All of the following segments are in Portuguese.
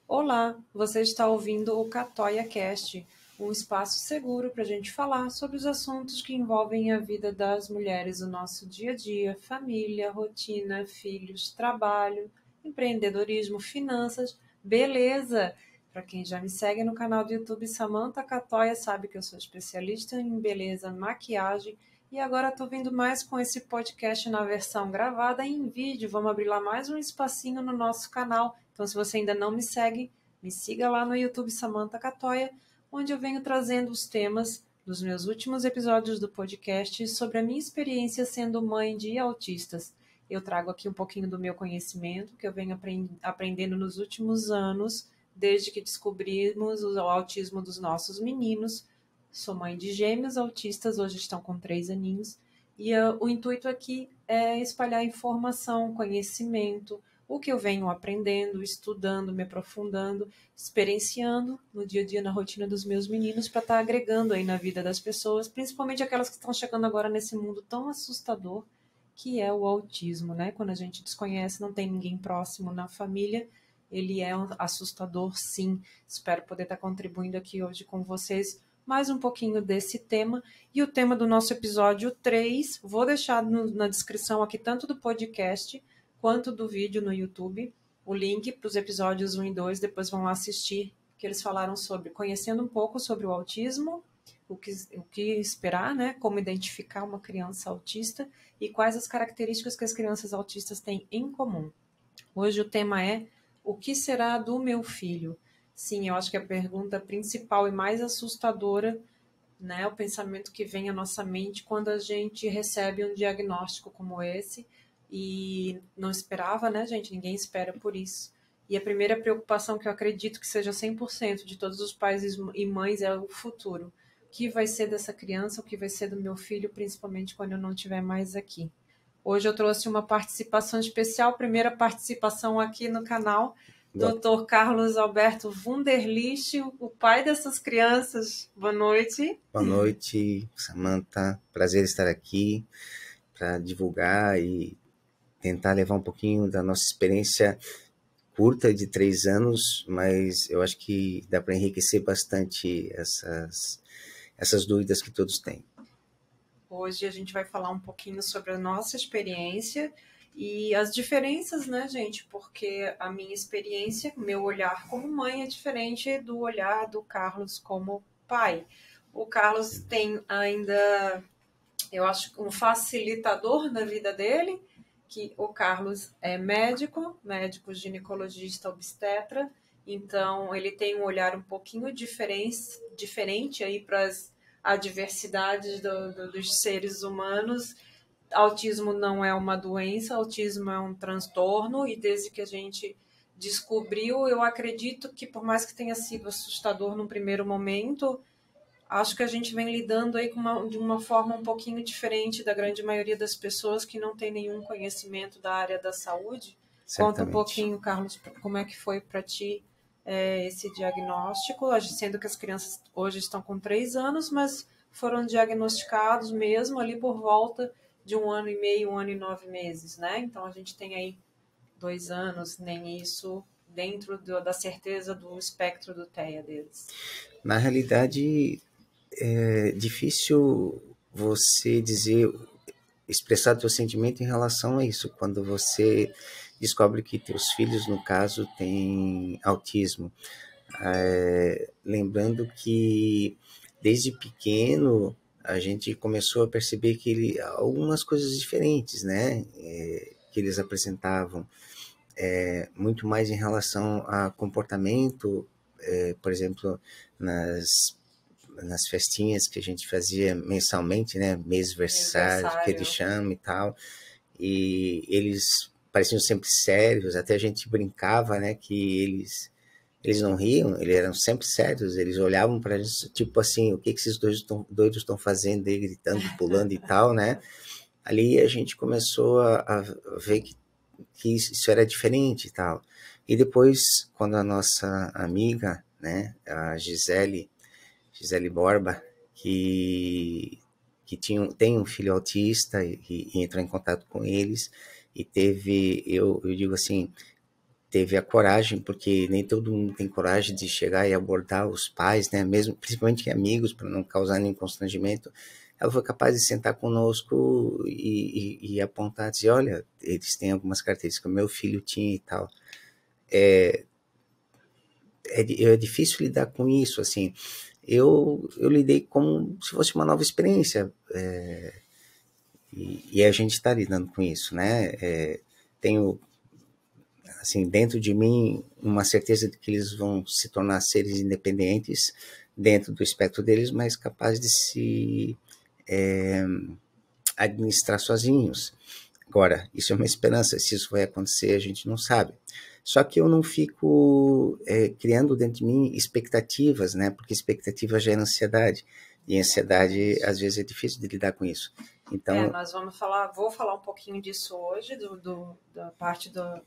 Olá, você está ouvindo o Catoia Cast, um espaço seguro para a gente falar sobre os assuntos que envolvem a vida das mulheres, o nosso dia a dia, família, rotina, filhos, trabalho, empreendedorismo, finanças, beleza. Para quem já me segue no canal do YouTube Samantha Catoia, sabe que eu sou especialista em beleza, maquiagem e agora estou vindo mais com esse podcast na versão gravada em vídeo. Vamos abrir lá mais um espacinho no nosso canal. Então, se você ainda não me segue, me siga lá no YouTube Samantha Catoia, onde eu venho trazendo os temas dos meus últimos episódios do podcast sobre a minha experiência sendo mãe de autistas. Eu trago aqui um pouquinho do meu conhecimento que eu venho aprendendo nos últimos anos, desde que descobrimos o autismo dos nossos meninos. Sou mãe de gêmeos autistas, hoje estão com 3 aninhos, e o intuito aqui é espalhar informação, conhecimento, o que eu venho aprendendo, estudando, me aprofundando, experienciando no dia a dia, na rotina dos meus meninos, para estar agregando aí na vida das pessoas, principalmente aquelas que estão chegando agora nesse mundo tão assustador que é o autismo, né? Quando a gente desconhece, não tem ninguém próximo na família, ele é assustador, sim. Espero poder estar contribuindo aqui hoje com vocês mais um pouquinho desse tema. E o tema do nosso episódio 3, vou deixar na descrição aqui tanto do podcast quanto do vídeo no YouTube, o link para os episódios 1 e 2, depois vão lá assistir, que eles falaram sobre, conhecendo um pouco sobre o autismo, o que esperar, né? Como identificar uma criança autista e quais as características que as crianças autistas têm em comum. Hoje o tema é: o que será do meu filho? Sim, eu acho que a pergunta principal e mais assustadora, né, o pensamento que vem à nossa mente quando a gente recebe um diagnóstico como esse e não esperava, né, gente? Ninguém espera por isso. E a primeira preocupação que eu acredito que seja 100% de todos os pais e mães é o futuro. O que vai ser dessa criança, o que vai ser do meu filho, principalmente quando eu não estiver mais aqui. Hoje eu trouxe uma participação especial, primeira participação aqui no canal, Dr. Carlos Alberto Wunderlich, o pai dessas crianças. Boa noite. Boa noite, Samantha. Prazer estar aqui para divulgar e tentar levar um pouquinho da nossa experiência curta de 3 anos, mas eu acho que dá para enriquecer bastante essas dúvidas que todos têm. Hoje a gente vai falar um pouquinho sobre a nossa experiência e as diferenças, né, gente? Porque a minha experiência, meu olhar como mãe é diferente do olhar do Carlos como pai. O Carlos tem ainda, eu acho, um facilitador na vida dele, que o Carlos é médico ginecologista obstetra, então ele tem um olhar um pouquinho diferente aí para as adversidades dos seres humanos. Autismo não é uma doença, autismo é um transtorno, e desde que a gente descobriu, eu acredito que por mais que tenha sido assustador num primeiro momento, acho que a gente vem lidando aí de uma forma um pouquinho diferente da grande maioria das pessoas que não tem nenhum conhecimento da área da saúde. Conta um Certamente. pouquinho, Carlos, como é que foi para ti esse diagnóstico, sendo que as crianças hoje estão com 3 anos, mas foram diagnosticados mesmo ali por volta de 1 ano e meio, 1 ano e 9 meses, né? Então a gente tem aí 2 anos, nem isso, dentro da certeza do espectro do TEA deles. Na realidade, é difícil você expressar teu sentimento em relação a isso, quando você descobre que teus filhos, no caso, têm autismo. Lembrando que desde pequeno a gente começou a perceber que algumas coisas diferentes, né, que eles apresentavam, muito mais em relação a comportamento, por exemplo, nas festinhas que a gente fazia mensalmente, né, mêsversário, que eles chamam e tal, e eles pareciam sempre sérios, até a gente brincava, né, que eles não riam, eles eram sempre sérios, eles olhavam para a gente, tipo assim, o que esses doidos estão fazendo, aí, gritando, pulando e tal, né? Ali a gente começou a ver que isso era diferente e tal. E depois, quando a nossa amiga, né, a Gisele Borba, que tem um filho autista e entrou em contato com eles, e teve, eu digo assim, teve a coragem, porque nem todo mundo tem coragem de chegar e abordar os pais, né, mesmo, principalmente amigos, para não causar nenhum constrangimento. Ela foi capaz de sentar conosco e apontar, dizer, olha, eles têm algumas características que o meu filho tinha e tal. É difícil lidar com isso, assim. Eu lidei como se fosse uma nova experiência, e a gente está lidando com isso, né? Tenho, assim, dentro de mim, uma certeza de que eles vão se tornar seres independentes dentro do espectro deles, mas capazes de se administrar sozinhos. Agora, isso é uma esperança, se isso vai acontecer, a gente não sabe. Só que eu não fico criando dentro de mim expectativas, né? Porque expectativa gera ansiedade. E ansiedade, às vezes, é difícil de lidar com isso. Então, nós vou falar um pouquinho disso hoje, da parte do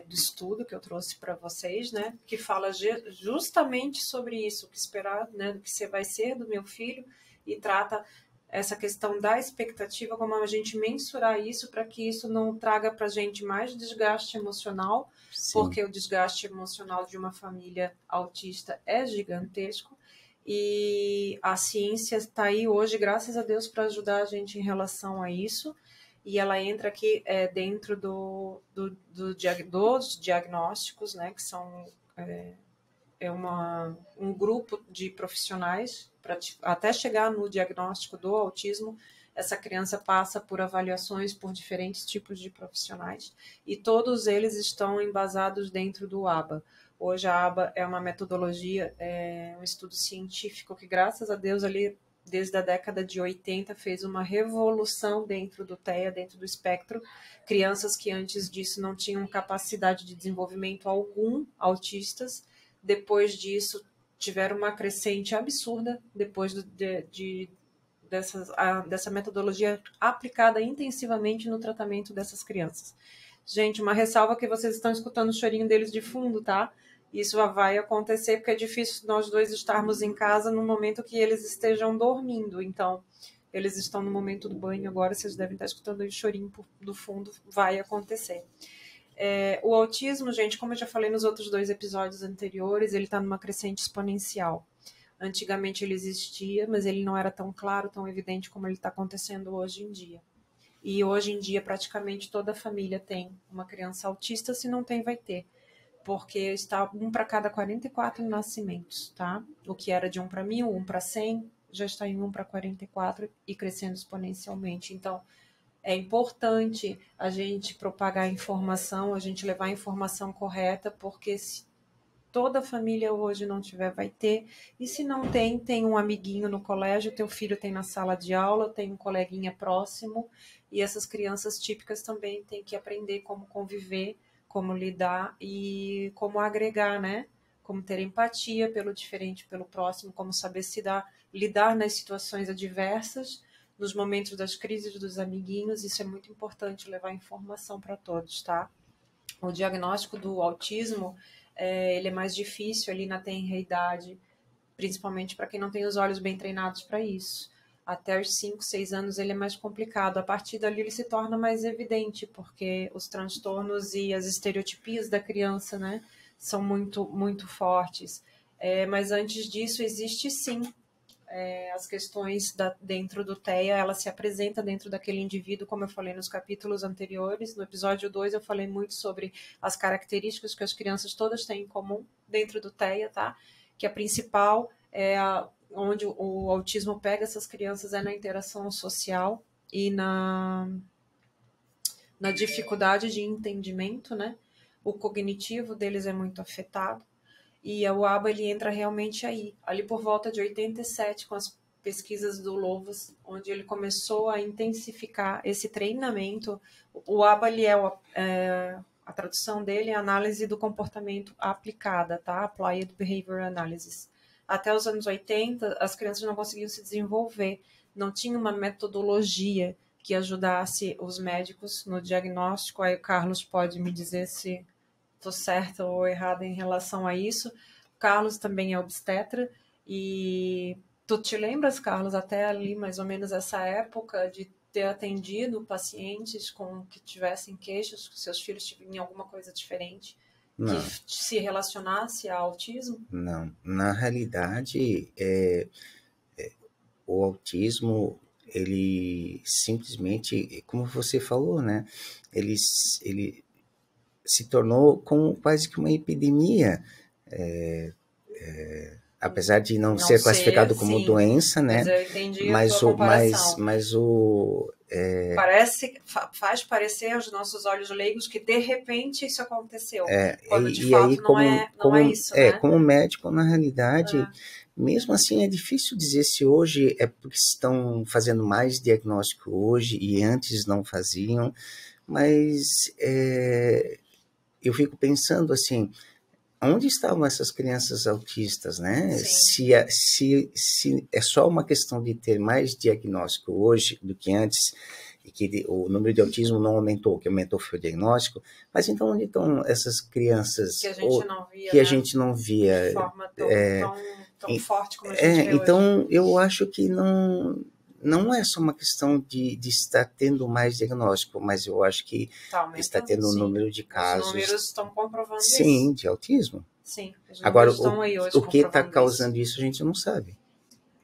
estudo que eu trouxe para vocês, né? Que fala justamente sobre isso, o que esperar, né? Do que você vai ser do meu filho, e trata essa questão da expectativa, como a gente mensurar isso para que isso não traga para a gente mais desgaste emocional, sim, porque o desgaste emocional de uma família autista é gigantesco. E a ciência está aí hoje, graças a Deus, para ajudar a gente em relação a isso. E ela entra aqui dentro dos diagnósticos, né, que são um grupo de profissionais para até chegar no diagnóstico do autismo. Essa criança passa por avaliações por diferentes tipos de profissionais e todos eles estão embasados dentro do ABA. Hoje a ABA é uma metodologia, um estudo científico que, graças a Deus, ali desde a década de 80 fez uma revolução dentro do TEA, dentro do espectro. Crianças que antes disso não tinham capacidade de desenvolvimento algum, autistas, depois disso tiveram uma crescente absurda depois dessa metodologia aplicada intensivamente no tratamento dessas crianças. Gente, uma ressalva que vocês estão escutando o chorinho deles de fundo, tá? Isso vai acontecer porque é difícil nós dois estarmos em casa no momento que eles estejam dormindo. Então, eles estão no momento do banho agora, vocês devem estar escutando o chorinho do fundo, vai acontecer. O autismo, gente, como eu já falei nos outros 2 episódios anteriores, ele está numa crescente exponencial. Antigamente ele existia, mas ele não era tão claro, tão evidente como ele está acontecendo hoje em dia. E hoje em dia, praticamente toda família tem uma criança autista, se não tem, vai ter. Porque está 1 para cada 44 nascimentos, tá? O que era de 1 para 1000, 1 para 100, já está em 1 para 44 e crescendo exponencialmente. Então, é importante a gente propagar a informação, a gente levar a informação correta, porque se toda a família hoje não tiver, vai ter. E se não tem, tem um amiguinho no colégio, teu filho tem na sala de aula, tem um coleguinha próximo. E essas crianças típicas também têm que aprender como conviver, como lidar e como agregar, né? Como ter empatia pelo diferente, pelo próximo, como saber lidar nas situações adversas, nos momentos das crises dos amiguinhos. Isso é muito importante, levar informação para todos, tá? O diagnóstico do autismo, ele é mais difícil ali na tenra idade, principalmente para quem não tem os olhos bem treinados para isso. Até os 5, 6 anos ele é mais complicado. A partir dali ele se torna mais evidente, porque os transtornos e as estereotipias da criança, né, são muito, muito fortes. Mas antes disso existe sim as questões dentro do TEA, ela se apresenta dentro daquele indivíduo, como eu falei nos capítulos anteriores. No episódio 2 eu falei muito sobre as características que as crianças todas têm em comum dentro do TEA, tá? Que a principal onde o autismo pega essas crianças é na interação social e na dificuldade de entendimento, né? O cognitivo deles é muito afetado. E o ABA ele entra realmente aí, ali por volta de 87, com as pesquisas do Louvas, onde ele começou a intensificar esse treinamento. O ABA ele a tradução dele é análise do comportamento aplicada, tá? Applied Behavior Analysis. Até os anos 80, as crianças não conseguiam se desenvolver, não tinha uma metodologia que ajudasse os médicos no diagnóstico. Aí o Carlos pode me dizer se estou certa ou errada em relação a isso. O Carlos também é obstetra e tu te lembras, Carlos, até ali mais ou menos essa época de ter atendido pacientes com que tivessem queixas, que seus filhos tinham alguma coisa diferente Não, que se relacionasse a autismo? não. Na realidade, o autismo, ele simplesmente, como você falou, né? Ele se tornou como quase que uma epidemia, apesar de não Não ser ser, classificado como sim, doença, mas né? eu entendi a tua comparação. Mas o Faz parecer aos nossos olhos leigos que de repente isso aconteceu, quando de e aí fato não é isso, né? como médico, na realidade, É, mesmo assim é difícil dizer se hoje é porque estão fazendo mais diagnóstico hoje e antes não faziam, mas eu fico pensando assim, onde estavam essas crianças autistas, né? sim, Se é só uma questão de ter mais diagnóstico hoje do que antes, e que o número de autismo não aumentou, o que aumentou foi o diagnóstico, mas então onde estão essas que crianças a gente não via, que a né? gente não De via? forma tão forte como a gente vê hoje. Então, eu acho que não é só uma questão de estar tendo mais diagnóstico, mas eu acho que Tá está aumentando, tendo um sim. número de Os casos, números estão comprovando sim, isso. de autismo. Sim, os Agora, números estão aí hoje o que está comprovando isso. causando isso, a gente não sabe.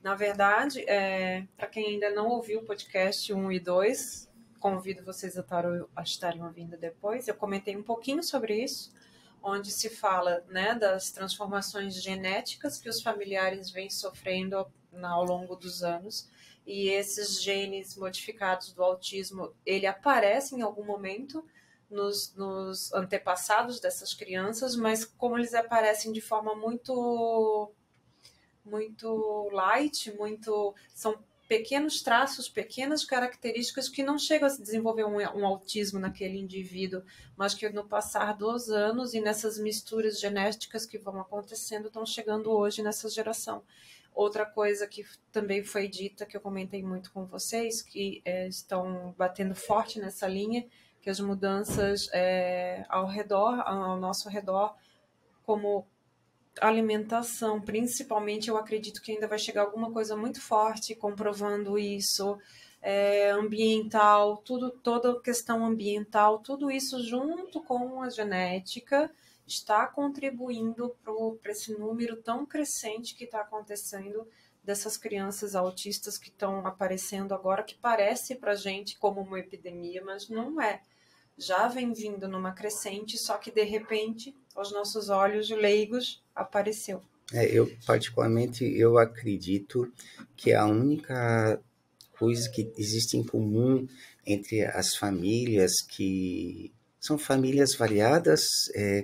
Na verdade, para quem ainda não ouviu o podcast 1 e 2, convido vocês a estarem ouvindo depois. Eu comentei um pouquinho sobre isso, onde se fala, né, das transformações genéticas que os familiares vêm sofrendo ao longo dos anos. E esses genes modificados do autismo, ele aparece em algum momento nos antepassados dessas crianças, mas como eles aparecem de forma muito light, são pequenos traços, pequenas características que não chegam a se desenvolver um autismo naquele indivíduo, mas que no passar dos anos e nessas misturas genéticas que vão acontecendo estão chegando hoje nessa geração. Outra coisa que também foi dita, que eu comentei muito com vocês, que estão batendo forte nessa linha, que as mudanças ao nosso redor, como alimentação, principalmente, eu acredito que ainda vai chegar alguma coisa muito forte comprovando isso, ambiental, toda questão ambiental, tudo isso junto com a genética está contribuindo para esse número tão crescente que está acontecendo dessas crianças autistas que estão aparecendo agora, que parece para a gente como uma epidemia, mas não é. Já vem vindo numa crescente, só que de repente, aos nossos olhos leigos, apareceu. Eu, particularmente, eu acredito que a única coisa que existe em comum entre as famílias, que são famílias variadas,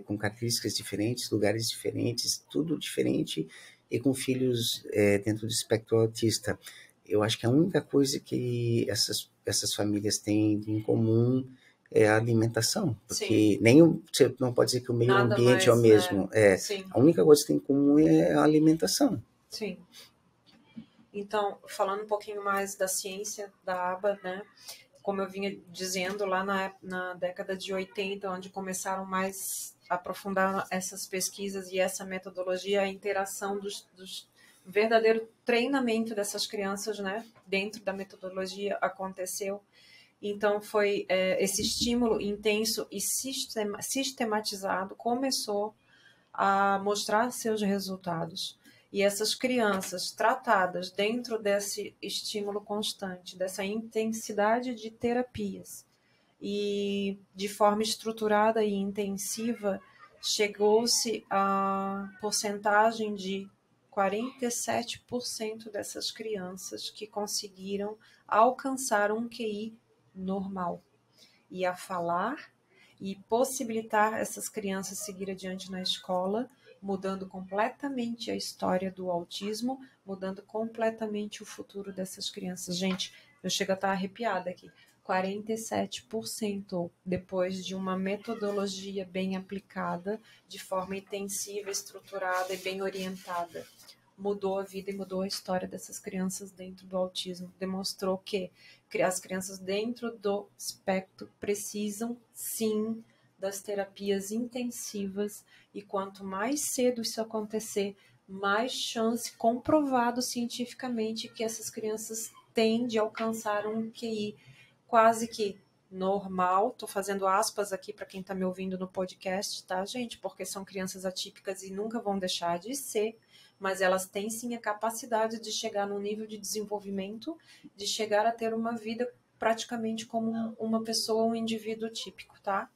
com características diferentes, lugares diferentes, tudo diferente, e com filhos dentro do espectro autista. Eu acho que a única coisa que essas famílias têm em comum é a alimentação, porque Sim, você não pode dizer que o meio nada ambiente é o mais. mesmo. Sim, A única coisa que tem em comum é a alimentação. sim. Então, falando um pouquinho mais da ciência da aba, né? Como eu vinha dizendo lá na década de 80, onde começaram mais a aprofundar essas pesquisas e essa metodologia, a interação dos verdadeiro treinamento dessas crianças, né? Dentro da metodologia aconteceu. Então, foi esse estímulo intenso e sistematizado começou a mostrar seus resultados. E essas crianças tratadas dentro desse estímulo constante, dessa intensidade de terapias e de forma estruturada e intensiva, chegou-se a porcentagem de 47% dessas crianças que conseguiram alcançar um QI normal e a falar e possibilitar essas crianças seguir adiante na escola, mudando completamente a história do autismo, mudando completamente o futuro dessas crianças. Gente, eu chego a estar arrepiada aqui. 47% depois de uma metodologia bem aplicada, de forma intensiva, estruturada e bem orientada. Mudou a vida e mudou a história dessas crianças dentro do autismo. Demonstrou que as crianças dentro do espectro precisam, sim, das terapias intensivas e quanto mais cedo isso acontecer, mais chance, comprovado cientificamente, que essas crianças têm de alcançar um QI quase que normal. Estou fazendo aspas aqui para quem está me ouvindo no podcast, tá, gente? Porque são crianças atípicas e nunca vão deixar de ser, mas elas têm sim a capacidade de chegar num nível de desenvolvimento, de chegar a ter uma vida praticamente como uma pessoa, um indivíduo típico, tá?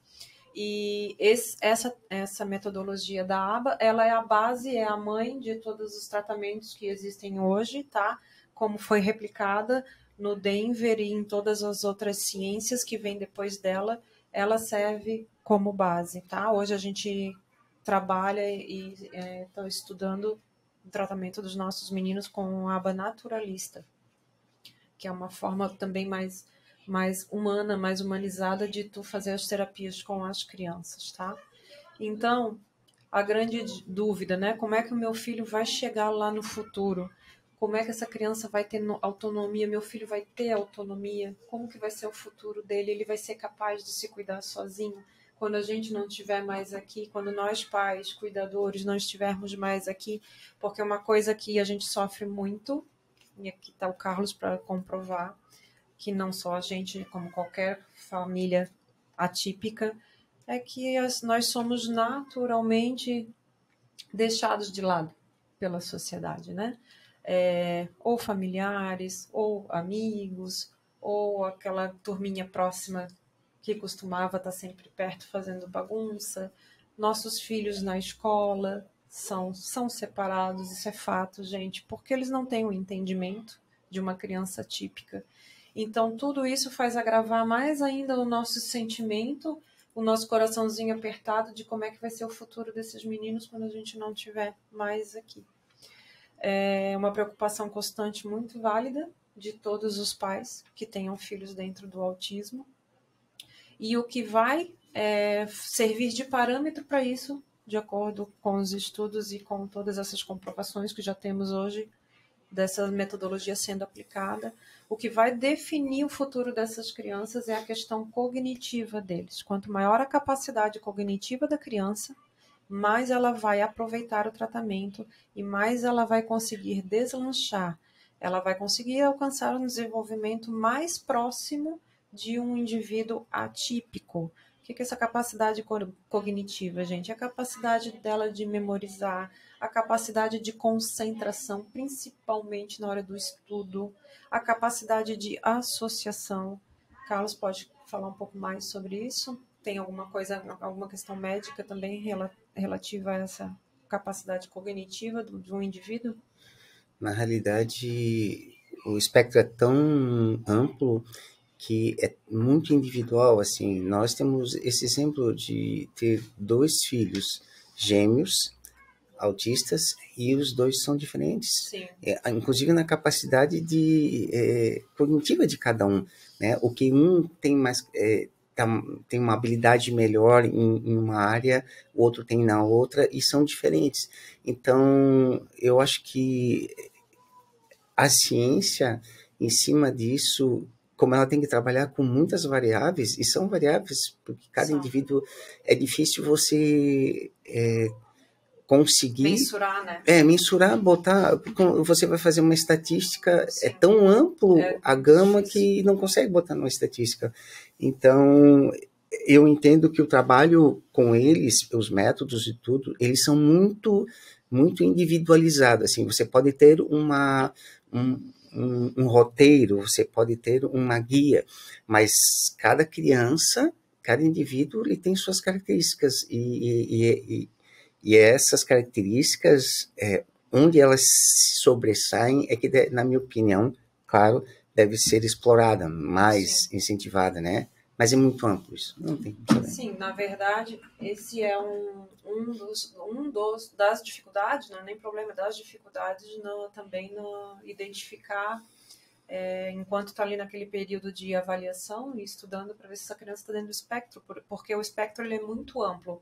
E essa metodologia da ABA, ela é a base, é a mãe de todos os tratamentos que existem hoje, tá? Como foi replicada no Denver e em todas as outras ciências que vêm depois dela, ela serve como base, tá? Hoje a gente trabalha e está estudando o tratamento dos nossos meninos com aba naturalista, que é uma forma também mais humana, mais humanizada de tu fazer as terapias com as crianças, tá? Então, a grande dúvida, né? Como é que o meu filho vai chegar lá no futuro? Como é que essa criança vai ter autonomia? Meu filho vai ter autonomia? Como que vai ser o futuro dele? Ele vai ser capaz de se cuidar sozinho? Quando a gente não estiver mais aqui, quando nós pais, cuidadores, não estivermos mais aqui, porque é uma coisa que a gente sofre muito, e aqui está o Carlos para comprovar, que não só a gente, como qualquer família atípica, é que nós somos naturalmente deixados de lado pela sociedade, né? Ou familiares, ou amigos, ou aquela turminha próxima que costumava estar sempre perto fazendo bagunça. Nossos filhos na escola são separados, isso é fato, gente, porque eles não têm o entendimento de uma criança típica. Então, tudo isso faz agravar mais ainda o nosso sentimento, o nosso coraçãozinho apertado de como é que vai ser o futuro desses meninos quando a gente não estiver mais aqui. É uma preocupação constante muito válida de todos os pais que tenham filhos dentro do autismo. E o que vai servir de parâmetro para isso, de acordo com os estudos e com todas essas comprovações que já temos hoje, dessa metodologia sendo aplicada, o que vai definir o futuro dessas crianças é a questão cognitiva deles. Quanto maior a capacidade cognitiva da criança, mais ela vai aproveitar o tratamento e mais ela vai conseguir deslanchar. Ela vai conseguir alcançar um desenvolvimento mais próximo de um indivíduo atípico. O que é essa capacidade cognitiva, gente? É a capacidade dela de memorizar, a capacidade de concentração, principalmente na hora do estudo, a capacidade de associação. Carlos pode falar um pouco mais sobre isso? Tem alguma coisa, alguma questão médica também relativa a essa capacidade cognitiva de um indivíduo? Na realidade, o espectro é tão amplo que é muito individual, assim. Nós temos esse exemplo de ter dois filhos gêmeos autistas e os dois são diferentes, inclusive na capacidade cognitiva de cada um, né? O que um tem mais tem uma habilidade melhor em uma área, o outro tem na outra e são diferentes. Então, eu acho que a ciência, em cima disso, como ela tem que trabalhar com muitas variáveis, e são variáveis, porque cada indivíduo é difícil você conseguir mensurar, né? Mensurar, botar, você vai fazer uma estatística, sim, é tão amplo a gama que não consegue botar numa estatística. Então, eu entendo que o trabalho com eles, os métodos e tudo, eles são muito individualizados, assim, você pode ter um roteiro, você pode ter uma guia, mas cada criança, cada indivíduo, ele tem suas características e essas características, onde elas se sobressaem, é que, na minha opinião, claro, deve ser explorada, mais sim, incentivada, né? Mas é muito amplo isso, não tem como saber. Sim, na verdade, esse é das dificuldades, não é nem problema, das dificuldades também no identificar, enquanto está ali naquele período de avaliação e estudando para ver se essa criança está dentro do espectro, porque o espectro ele é muito amplo.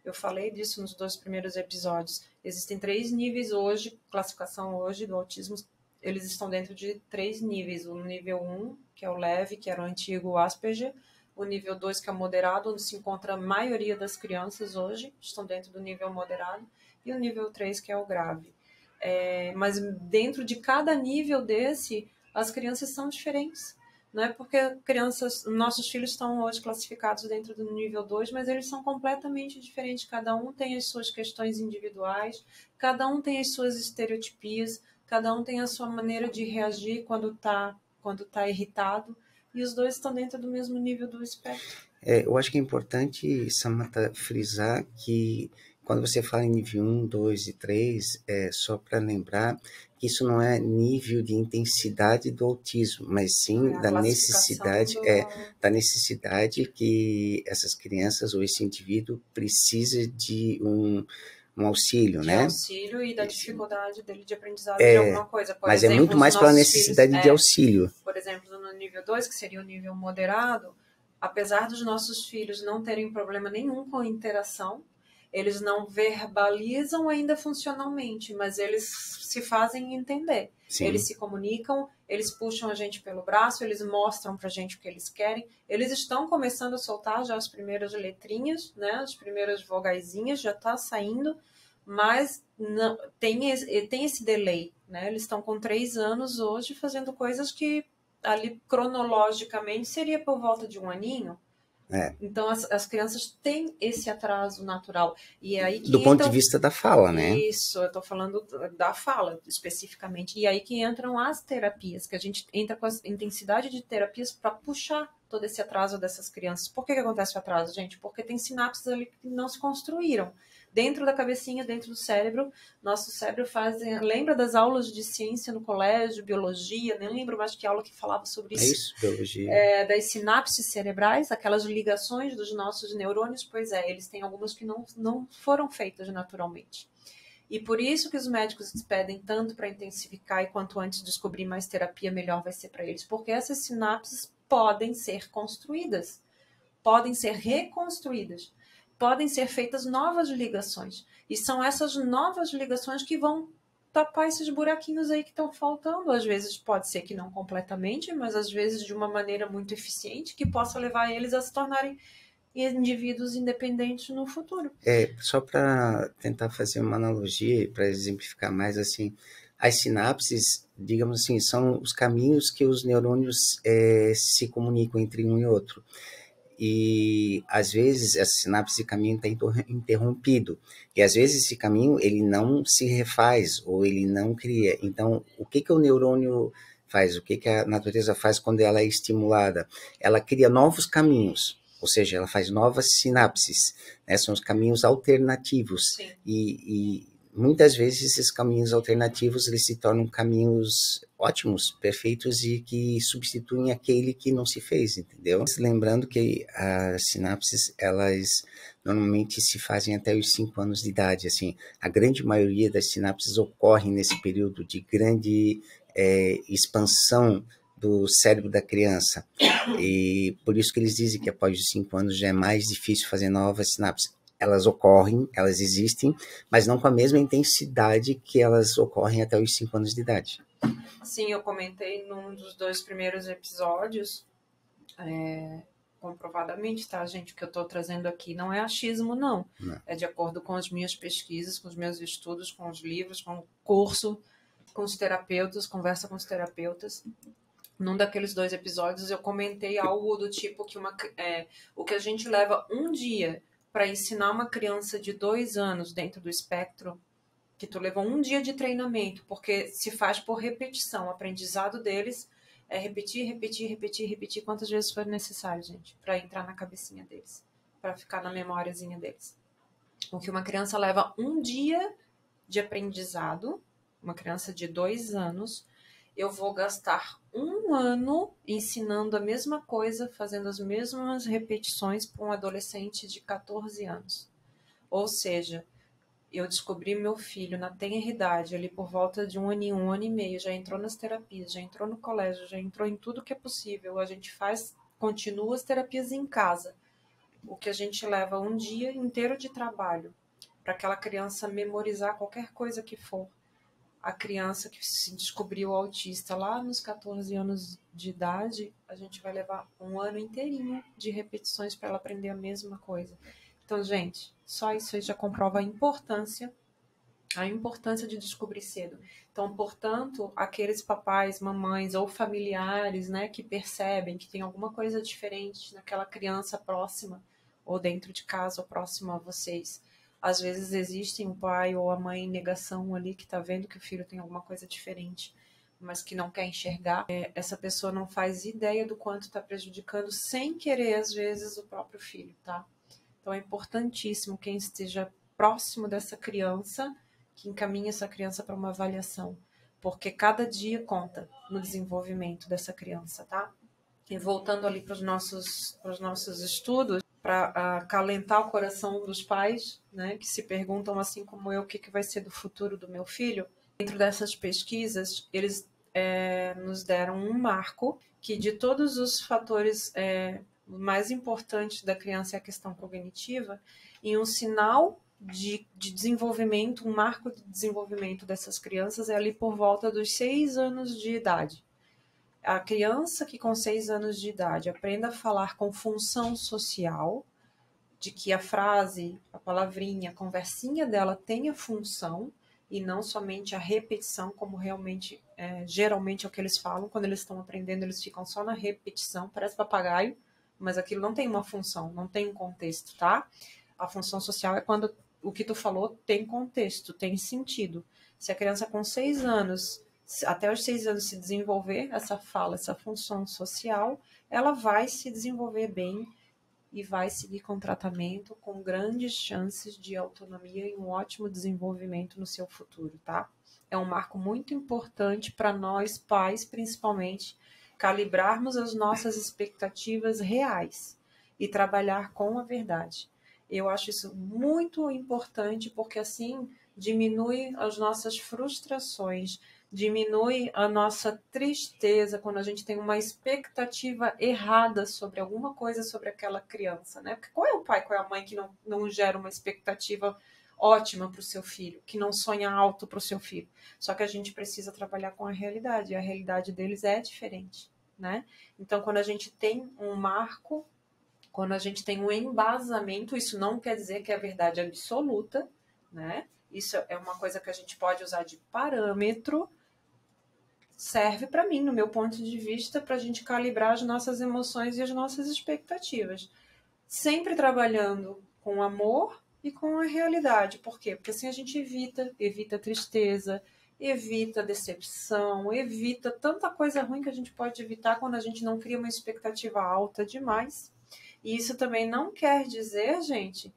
Eu falei disso nos 2 primeiros episódios. Existem 3 níveis hoje, classificação hoje do autismo, eles estão dentro de 3 níveis. O nível 1, que é o leve, que era o antigo Asperger. O nível 2, que é o moderado, onde se encontra a maioria das crianças hoje, estão dentro do nível moderado. E o nível 3, que é o grave. Mas dentro de cada nível desse, as crianças são diferentes. Não é porque nossos filhos estão hoje classificados dentro do nível 2, mas eles são completamente diferentes. Cada um tem as suas questões individuais, cada um tem as suas estereotipias, cada um tem a sua maneira de reagir quando tá irritado, e os dois estão dentro do mesmo nível do espectro. Eu acho que é importante, Samantha, frisar que quando você fala em nível 1, 2 e 3, só para lembrar que isso não é nível de intensidade do autismo, mas sim A classificação da necessidade que essas crianças ou esse indivíduo precisa de um auxílio, de né? auxílio e da dificuldade dele de aprendizado de alguma coisa. Por Mas exemplo, é muito os mais pela nossos necessidade filhos, de auxílio. por exemplo, no nível 2, que seria o nível moderado, apesar dos nossos filhos não terem problema nenhum com interação, eles não verbalizam ainda funcionalmente, mas eles se fazem entender. Sim. Eles se comunicam, eles puxam a gente pelo braço, eles mostram pra gente o que eles querem. Eles estão começando a soltar já as primeiras letrinhas, né? As primeiras vogaizinhas já tá saindo, mas não, tem esse delay, né? Eles estão com 3 anos hoje fazendo coisas que ali cronologicamente seria por volta de 1 aninho. Então as crianças têm esse atraso natural. E é aí que do ponto de vista da fala, né? Isso, eu estou falando da fala especificamente. E aí que entram as terapias, que a gente entra com a intensidade de terapias para puxar todo esse atraso dessas crianças. Por que acontece o atraso, gente? Porque tem sinapses ali que não se construíram. Dentro da cabecinha, dentro do cérebro, nosso cérebro faz... Lembra das aulas de ciência no colégio, biologia? Nem lembro mais que aula que falava sobre isso. É isso, biologia. Das sinapses cerebrais, aquelas ligações dos nossos neurônios, pois eles têm algumas que não foram feitas naturalmente. E por isso que os médicos pedem tanto para intensificar e quanto antes descobrir mais terapia, melhor vai ser para eles. Porque essas sinapses podem ser construídas, podem ser reconstruídas, podem ser feitas novas ligações. E são essas novas ligações que vão tapar esses buraquinhos aí que estão faltando. Às vezes pode ser que não completamente, mas às vezes de uma maneira muito eficiente que possa levar eles a se tornarem indivíduos independentes no futuro. Só para tentar fazer uma analogia, para exemplificar mais, assim, as sinapses, digamos assim, são os caminhos que os neurônios se comunicam entre um e outro. E às vezes essa sinapse de caminho está interrompido, e às vezes esse caminho ele não se refaz ou ele não cria. Então, o que o neurônio faz? O que a natureza faz quando ela é estimulada? Ela cria novos caminhos, ou seja, ela faz novas sinapses, né? São os caminhos alternativos. E muitas vezes esses caminhos alternativos eles se tornam caminhos ótimos, perfeitos e que substituem aquele que não se fez, entendeu? Lembrando que as sinapses, elas normalmente se fazem até os 5 anos de idade, assim, a grande maioria das sinapses ocorrem nesse período de grande expansão do cérebro da criança, e por isso que eles dizem que após os 5 anos já é mais difícil fazer novas sinapses. Elas ocorrem, elas existem, mas não com a mesma intensidade que elas ocorrem até os 5 anos de idade. Sim, eu comentei num dos 2 primeiros episódios, comprovadamente, tá, gente? O que eu estou trazendo aqui não é achismo, não. É de acordo com as minhas pesquisas, com os meus estudos, com os livros, com o curso, com os terapeutas, conversa com os terapeutas. Num daqueles 2 episódios eu comentei algo do tipo que o que a gente leva um dia para ensinar uma criança de 2 anos dentro do espectro, que tu levou um dia de treinamento, porque se faz por repetição. O aprendizado deles é repetir quantas vezes for necessário, gente, para entrar na cabecinha deles, para ficar na memóriazinha deles. O que uma criança leva um dia de aprendizado, uma criança de 2 anos, eu vou gastar 1 ano ensinando a mesma coisa, fazendo as mesmas repetições para um adolescente de 14 anos. Ou seja, eu descobri meu filho na tenra idade, ali por volta de 1 aninho, 1 ano e meio, já entrou nas terapias, já entrou no colégio, já entrou em tudo que é possível. A gente continua as terapias em casa. O que a gente leva um dia inteiro de trabalho para aquela criança memorizar qualquer coisa que for. A criança que se descobriu autista lá nos 14 anos de idade, a gente vai levar 1 ano inteirinho de repetições para ela aprender a mesma coisa. Então, gente, só isso aí já comprova a importância A importância de descobrir cedo. Então, portanto, aqueles papais, mamães ou familiares, né, que percebem que tem alguma coisa diferente naquela criança próxima ou dentro de casa ou próximo a vocês. Às vezes existem o pai ou a mãe em negação ali que está vendo que o filho tem alguma coisa diferente, mas que não quer enxergar. Essa pessoa não faz ideia do quanto está prejudicando sem querer, às vezes, o próprio filho, tá? Então é importantíssimo quem esteja próximo dessa criança que encaminhe essa criança para uma avaliação, porque cada dia conta no desenvolvimento dessa criança, tá? E voltando ali para os nossos estudos, para acalentar o coração dos pais, né, que se perguntam, assim como eu, o que vai ser do futuro do meu filho. Dentro dessas pesquisas, eles nos deram um marco que de todos os fatores mais importantes da criança é a questão cognitiva, e um sinal de desenvolvimento, um marco de desenvolvimento dessas crianças é ali por volta dos 6 anos de idade. A criança que com 6 anos de idade aprenda a falar com função social, de que a frase, a palavrinha, a conversinha dela tenha função e não somente a repetição, como realmente, geralmente é o que eles falam. Quando eles estão aprendendo, eles ficam só na repetição, parece papagaio, mas aquilo não tem uma função, não tem um contexto, tá? A função social é quando o que tu falou tem contexto, tem sentido. Se a criança com 6 anos, até os 6 anos se desenvolver essa fala, essa função social, ela vai se desenvolver bem e vai seguir com tratamento com grandes chances de autonomia e um ótimo desenvolvimento no seu futuro, tá? É um marco muito importante para nós, pais, principalmente, calibrarmos as nossas expectativas reais e trabalhar com a verdade. Eu acho isso muito importante porque assim diminui as nossas frustrações, diminui a nossa tristeza quando a gente tem uma expectativa errada sobre alguma coisa sobre aquela criança, né? Porque qual é o pai, qual é a mãe que não gera uma expectativa ótima para o seu filho, que não sonha alto para o seu filho? Só que a gente precisa trabalhar com a realidade, e a realidade deles é diferente, né? Então, quando a gente tem um marco, quando a gente tem um embasamento, isso não quer dizer que é a verdade absoluta, né? Isso é uma coisa que a gente pode usar de parâmetro, serve para mim, no meu ponto de vista, para a gente calibrar as nossas emoções e as nossas expectativas. Sempre trabalhando com amor e com a realidade. Por quê? Porque assim a gente evita tristeza, evita decepção, evita tanta coisa ruim que a gente pode evitar quando a gente não cria uma expectativa alta demais. E isso também não quer dizer, gente,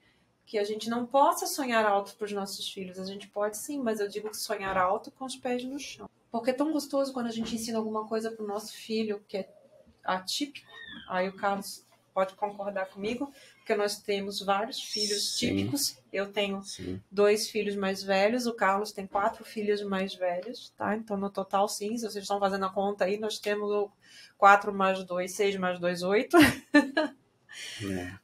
que a gente não possa sonhar alto para os nossos filhos. A gente pode sim, mas eu digo que sonhar alto com os pés no chão. Porque é tão gostoso quando a gente ensina alguma coisa para o nosso filho que é atípico. Aí o Carlos pode concordar comigo, porque nós temos vários filhos típicos. Eu tenho 2 filhos mais velhos, o Carlos tem 4 filhos mais velhos, tá? Então, no total, sim, se vocês estão fazendo a conta aí, nós temos 4 mais 2, 6 mais 2, 8.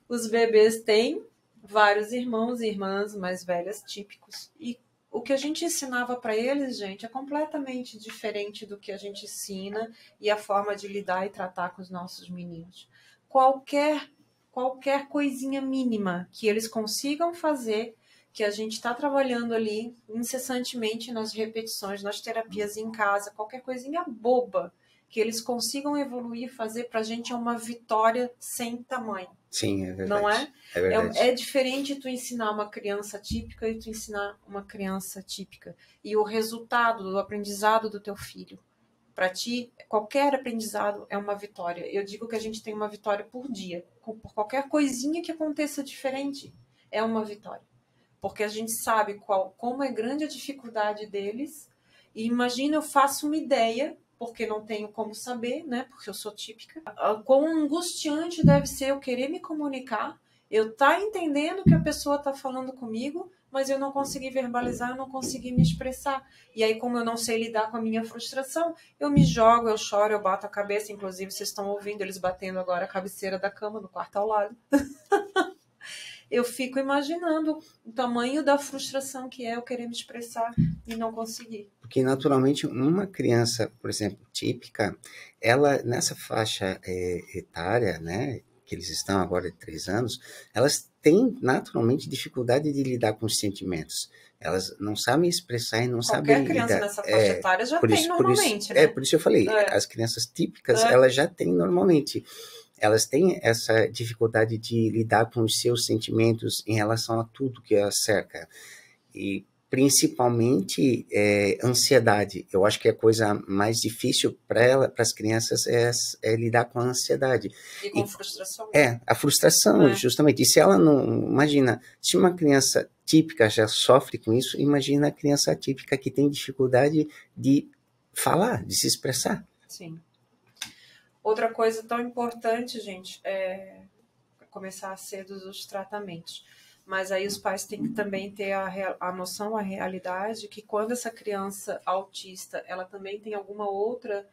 Os bebês têm vários irmãos e irmãs mais velhas típicos. E o que a gente ensinava para eles, gente, é completamente diferente do que a gente ensina e a forma de lidar e tratar com os nossos meninos. Qualquer coisinha mínima que eles consigam fazer, que a gente está trabalhando ali incessantemente nas repetições, nas terapias em casa, qualquer coisinha boba que eles consigam evoluir e fazer, para a gente é uma vitória sem tamanho. Sim, é verdade. Não é? É verdade. É diferente tu ensinar uma criança típica e tu ensinar uma criança típica. E o resultado do aprendizado do teu filho, para ti, qualquer aprendizado é uma vitória. Eu digo que a gente tem uma vitória por dia. Por qualquer coisinha que aconteça diferente, é uma vitória. Porque a gente sabe como é grande a dificuldade deles. E imagina, eu faço uma ideia, porque não tenho como saber, né? Porque eu sou típica. Quão angustiante deve ser eu querer me comunicar, eu tá entendendo que a pessoa tá falando comigo, mas eu não consegui verbalizar, eu não consegui me expressar. E aí, como eu não sei lidar com a minha frustração, eu me jogo, eu choro, eu bato a cabeça. Inclusive, vocês estão ouvindo eles batendo agora a cabeceira da cama no quarto ao lado. Eu fico imaginando o tamanho da frustração que é eu querer me expressar e não conseguir. Porque, naturalmente, uma criança, por exemplo, típica, ela, nessa faixa etária, né, que eles estão agora de 3 anos, elas têm, naturalmente, dificuldade de lidar com os sentimentos. Elas não sabem expressar e não Qualquer sabem criança lidar. nessa faixa etária já tem normalmente, né? Por isso eu falei, É, as crianças típicas, é, elas já têm normalmente. Elas têm essa dificuldade de lidar com os seus sentimentos em relação a tudo que as cerca. E principalmente ansiedade. Eu acho que a coisa mais difícil para as crianças é lidar com a ansiedade. e com frustração. A frustração, É. justamente. E se ela não. Imagina, se uma criança típica já sofre com isso, imagina a criança atípica que tem dificuldade de falar, de se expressar. Sim. Outra coisa tão importante, gente, é começar cedo os tratamentos. Mas aí os pais têm que também ter a noção, a realidade, que quando essa criança autista, ela também tem alguma outra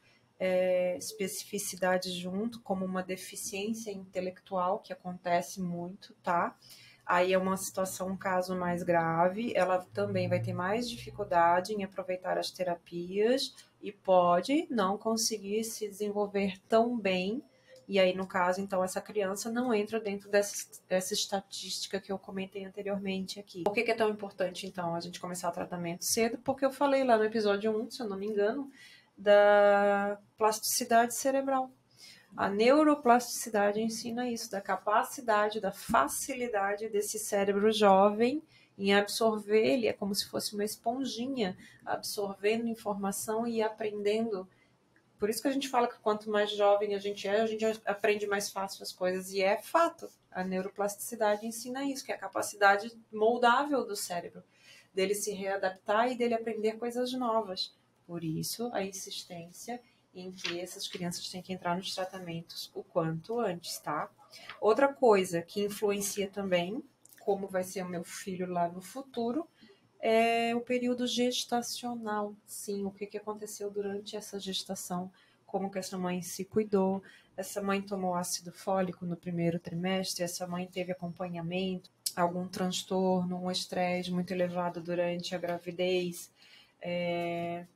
especificidade junto, como uma deficiência intelectual, que acontece muito, tá? Aí é uma situação, um caso mais grave, ela também vai ter mais dificuldade em aproveitar as terapias e pode não conseguir se desenvolver tão bem. E aí, no caso, então, essa criança não entra dentro dessa estatística que eu comentei anteriormente aqui. Por que é tão importante, então, a gente começar o tratamento cedo? Porque eu falei lá no episódio 1, se eu não me engano, da plasticidade cerebral. A neuroplasticidade ensina isso, da capacidade, da facilidade desse cérebro jovem em absorver, ele é como se fosse uma esponjinha, absorvendo informação e aprendendo. Por isso que a gente fala que quanto mais jovem a gente aprende mais fácil as coisas. E é fato, a neuroplasticidade ensina isso, que é a capacidade moldável do cérebro, dele se readaptar e dele aprender coisas novas. Por isso, a insistência em que essas crianças têm que entrar nos tratamentos o quanto antes, tá? Outra coisa que influencia também como vai ser o meu filho lá no futuro é o período gestacional. Sim, o que aconteceu durante essa gestação, como que essa mãe se cuidou, essa mãe tomou ácido fólico no primeiro trimestre, essa mãe teve acompanhamento, algum transtorno, um estresse muito elevado durante a gravidez,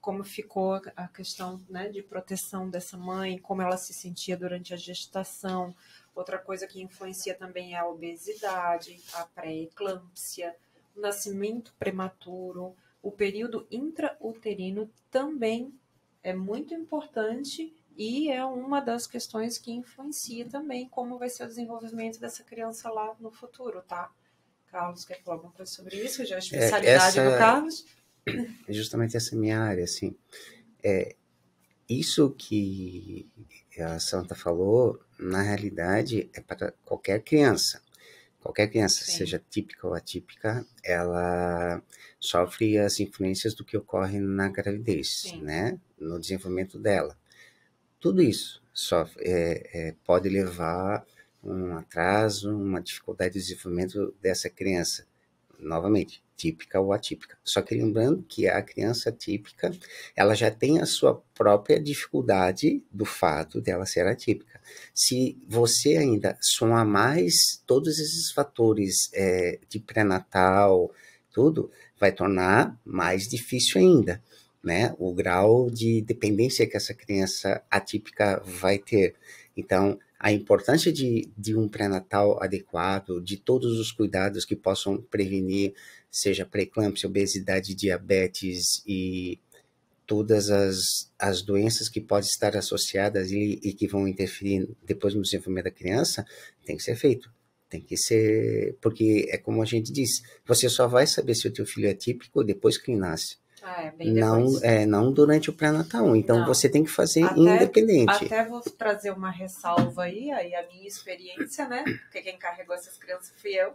como ficou a questão, né, de proteção dessa mãe, como ela se sentia durante a gestação. Outra coisa que influencia também é a obesidade, a pré-eclâmpsia, o nascimento prematuro, o período intrauterino também é muito importante e é uma das questões que influencia também como vai ser o desenvolvimento dessa criança lá no futuro, tá? Carlos, quer falar alguma coisa sobre isso? Já é a especialidade do Carlos? Justamente essa é minha área, assim. Isso que a Santa falou, na realidade, é para qualquer criança. Qualquer criança, Sim. seja típica ou atípica, ela sofre as influências do que ocorre na gravidez, Sim. né? No desenvolvimento dela. Tudo isso pode levar um atraso, uma dificuldade de desenvolvimento dessa criança. Novamente, típica ou atípica. Só que lembrando que a criança típica, ela já tem a sua própria dificuldade do fato dela ser atípica. Se você ainda soma mais todos esses fatores de pré-natal, tudo, vai tornar mais difícil ainda, né? O grau de dependência que essa criança atípica vai ter. Então, a importância de um pré-natal adequado, de todos os cuidados que possam prevenir, seja pré-eclâmpsia, obesidade, diabetes e todas as doenças que podem estar associadas e que vão interferir depois no desenvolvimento da criança, tem que ser feito. Tem que ser, porque é como a gente diz, você só vai saber se o teu filho é típico depois que ele nasce. Bem depois. Não durante o pré-natal. Então, você tem que fazer independente. Até vou trazer uma ressalva aí, a minha experiência, né? Porque quem carregou essas crianças fui eu.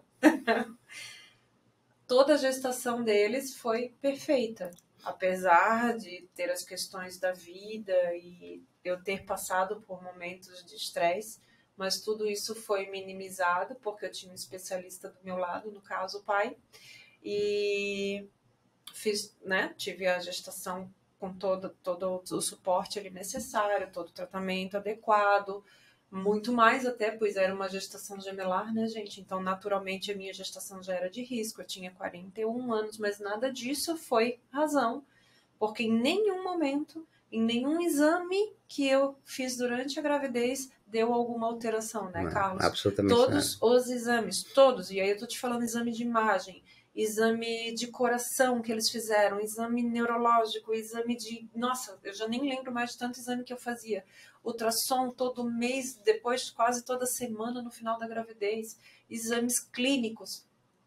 Toda a gestação deles foi perfeita. Apesar de ter as questões da vida e eu ter passado por momentos de estresse, mas tudo isso foi minimizado porque eu tinha um especialista do meu lado, no caso o pai, e tive a gestação com todo o suporte ali necessário, todo o tratamento adequado, muito mais até, pois era uma gestação gemelar, né, gente? Então, naturalmente, a minha gestação já era de risco. Eu tinha 41 anos, mas nada disso foi razão, porque em nenhum momento, em nenhum exame que eu fiz durante a gravidez, deu alguma alteração, né, Carlos? Absolutamente todos os exames, todos, e aí eu tô te falando exame de imagem, exame de coração que eles fizeram, exame neurológico, exame de... Nossa, eu já nem lembro mais de tanto exame que eu fazia. Ultrassom todo mês, depois quase toda semana no final da gravidez. Exames clínicos.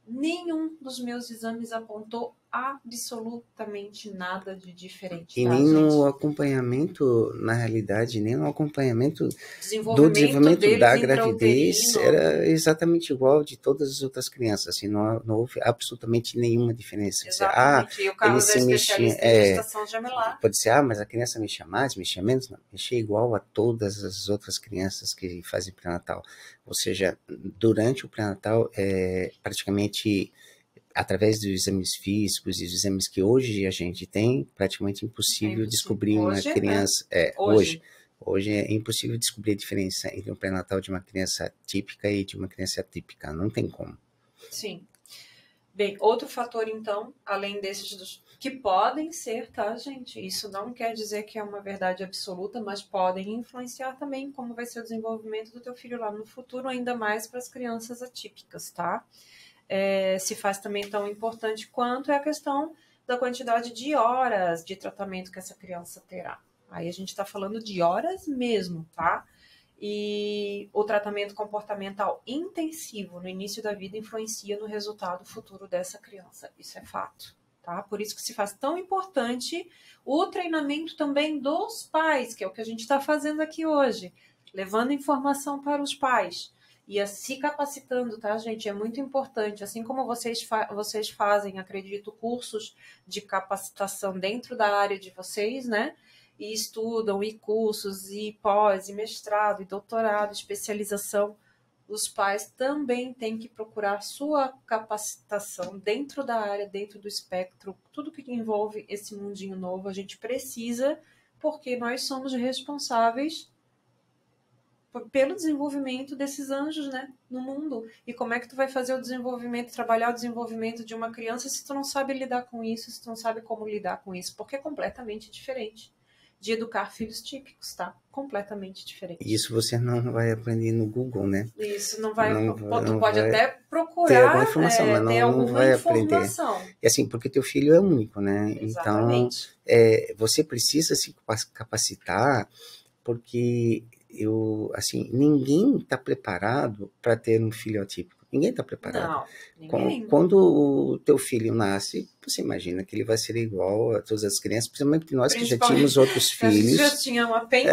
Nenhum dos meus exames apontou absolutamente nada de diferente, E tá, nem gente? no acompanhamento, na realidade, nem no acompanhamento do Desenvolvimento desenvolvimento deles da gravidez intrauterino. era exatamente igual de todas as outras crianças, assim, não houve absolutamente nenhuma diferença. Você, Exatamente. E o ele Carlos é se mexia, especialista em gestação gemelar. pode ser, mas a criança mexia mais, mexia menos, não, mexia igual a todas as outras crianças que fazem pré-natal. Ou seja, durante o pré-natal, praticamente através dos exames físicos e dos exames que hoje a gente tem, praticamente impossível descobrir uma Hoje, né? criança. Hoje é impossível descobrir a diferença entre um pré-natal de uma criança típica e de uma criança atípica. Não tem como. Sim. Bem, outro fator, então, além desses que podem ser, tá, gente? Isso não quer dizer que é uma verdade absoluta, mas podem influenciar também como vai ser o desenvolvimento do teu filho lá no futuro, ainda mais para as crianças atípicas, tá? Se faz também tão importante quanto é a questão da quantidade de horas de tratamento que essa criança terá. Aí a gente está falando de horas mesmo, tá? E o tratamento comportamental intensivo no início da vida influencia no resultado futuro dessa criança. Isso é fato, tá? Por isso que se faz tão importante o treinamento também dos pais, que é o que a gente está fazendo aqui hoje, levando informação para os pais e se capacitando, tá, gente? É muito importante. Assim como vocês fazem, acredito, cursos de capacitação dentro da área de vocês, né? E estudam, e cursos, e pós, e mestrado, e doutorado, especialização. Os pais também têm que procurar sua capacitação dentro da área, dentro do espectro, tudo que envolve esse mundinho novo, a gente precisa, porque nós somos responsáveis pelo desenvolvimento desses anjos, né, no mundo. E como é que tu vai fazer o desenvolvimento, trabalhar o desenvolvimento de uma criança se tu não sabe lidar com isso, se tu não sabe como lidar com isso? Porque é completamente diferente de educar filhos típicos, tá? Completamente diferente. Isso você não vai aprender no Google, né? Isso não vai... tu Não pode vai até procurar ter alguma informação, mas ter não alguma vai informação. aprender. E assim, porque teu filho é único, né? Exatamente. Então, você precisa se capacitar, porque assim, ninguém está preparado para ter um filho atípico. Ninguém está preparado. Não, ninguém. Quando o teu filho nasce, você imagina que ele vai ser igual a todas as crianças, principalmente nós que já tínhamos outros filhos. Já tinha uma penca.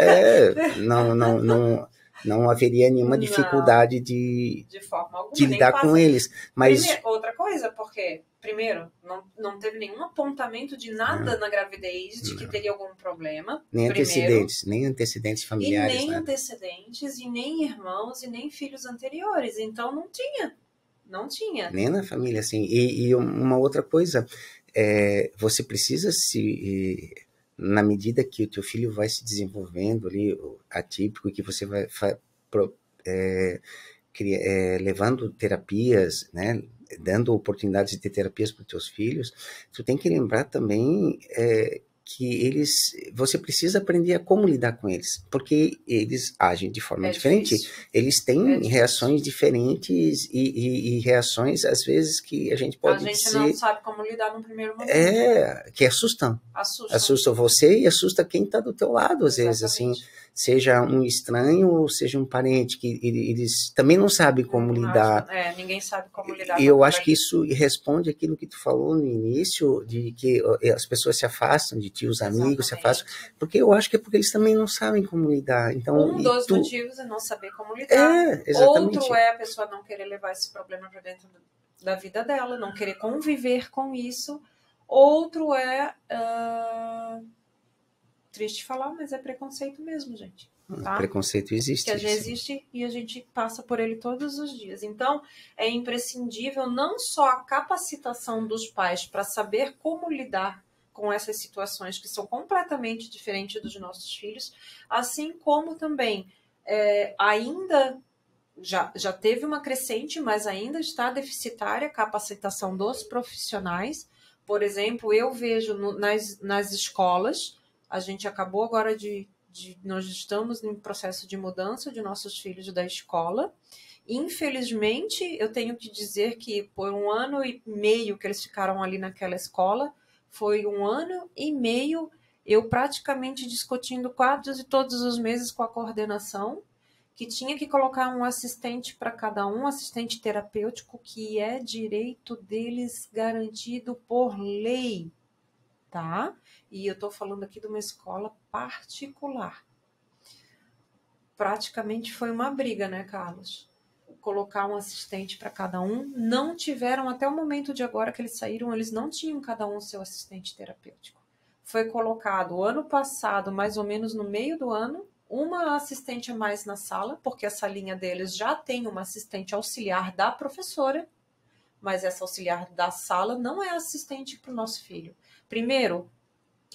Não haveria nenhuma dificuldade de forma alguma, de lidar com eles. Mas outra coisa, porque primeiro, não teve nenhum apontamento de nada na gravidez de que teria algum problema. Nem antecedentes familiares. E nem antecedentes, e nem irmãos, e nem filhos anteriores. Então não tinha. Não tinha. Nem na família, assim. E uma outra coisa, você precisa na medida que o teu filho vai se desenvolvendo ali, atípico, que você vai levando terapias, né, dando oportunidades de ter terapias para os teus filhos, tu tem que lembrar também que você precisa aprender a como lidar com eles, porque eles agem de forma diferente, eles têm reações diferentes e reações, às vezes, que a gente pode dizer... A gente não sabe como lidar no primeiro momento. Que assustam. Assusta você e assusta quem está do teu lado, às vezes, assim, seja um estranho ou seja um parente, que eles também não sabem como lidar. Ninguém sabe como lidar. E eu acho que isso responde aquilo que tu falou no início, de que as pessoas se afastam de ti, os amigos se afastam, porque eu acho que é porque eles também não sabem como lidar. Então, dos motivos é não saber como lidar. Exatamente. Outro é a pessoa não querer levar esse problema para dentro da vida dela, não querer conviver com isso. Outro é... triste falar, mas é preconceito mesmo, gente. Tá? Preconceito existe. Que já existe e a gente passa por ele todos os dias. Então, é imprescindível não só a capacitação dos pais para saber como lidar com essas situações que são completamente diferentes dos nossos filhos, assim como também ainda já teve uma crescente, mas ainda está deficitária a capacitação dos profissionais. Por exemplo, eu vejo nas escolas, a gente acabou agora nós estamos em processo de mudança de nossos filhos da escola, Infelizmente, eu tenho que dizer que por 1 ano e meio que eles ficaram ali naquela escola, foi 1 ano e meio eu praticamente discutindo quase todos os meses com a coordenação, que tinha que colocar um assistente para cada um, assistente terapêutico, que é direito deles garantido por lei, tá? E eu estou falando aqui de uma escola particular. Praticamente foi uma briga, né, Carlos? Colocar um assistente para cada um. Não tiveram, até o momento de agora que eles saíram, eles não tinham cada um seu assistente terapêutico. Foi colocado ano passado, mais ou menos no meio do ano, uma assistente a mais na sala, porque a salinha deles já tem uma assistente auxiliar da professora, mas essa auxiliar da sala não é assistente para o nosso filho. Primeiro,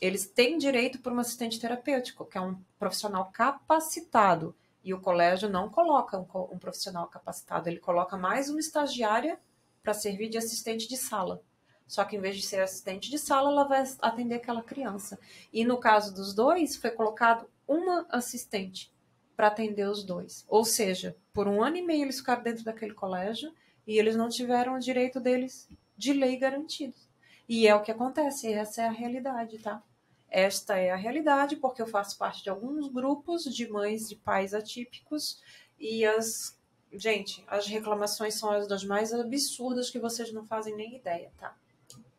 eles têm direito por um assistente terapêutico, que é um profissional capacitado. E o colégio não coloca um profissional capacitado, ele coloca mais uma estagiária para servir de assistente de sala. Só que em vez de ser assistente de sala, ela vai atender aquela criança. E no caso dos dois, foi colocado uma assistente para atender os dois. Ou seja, por 1 ano e meio eles ficaram dentro daquele colégio e eles não tiveram o direito deles de lei garantido. E é o que acontece, essa é a realidade, tá? Esta é a realidade, porque eu faço parte de alguns grupos de mães de pais atípicos e gente, as reclamações são as das mais absurdas que vocês não fazem nem ideia, tá?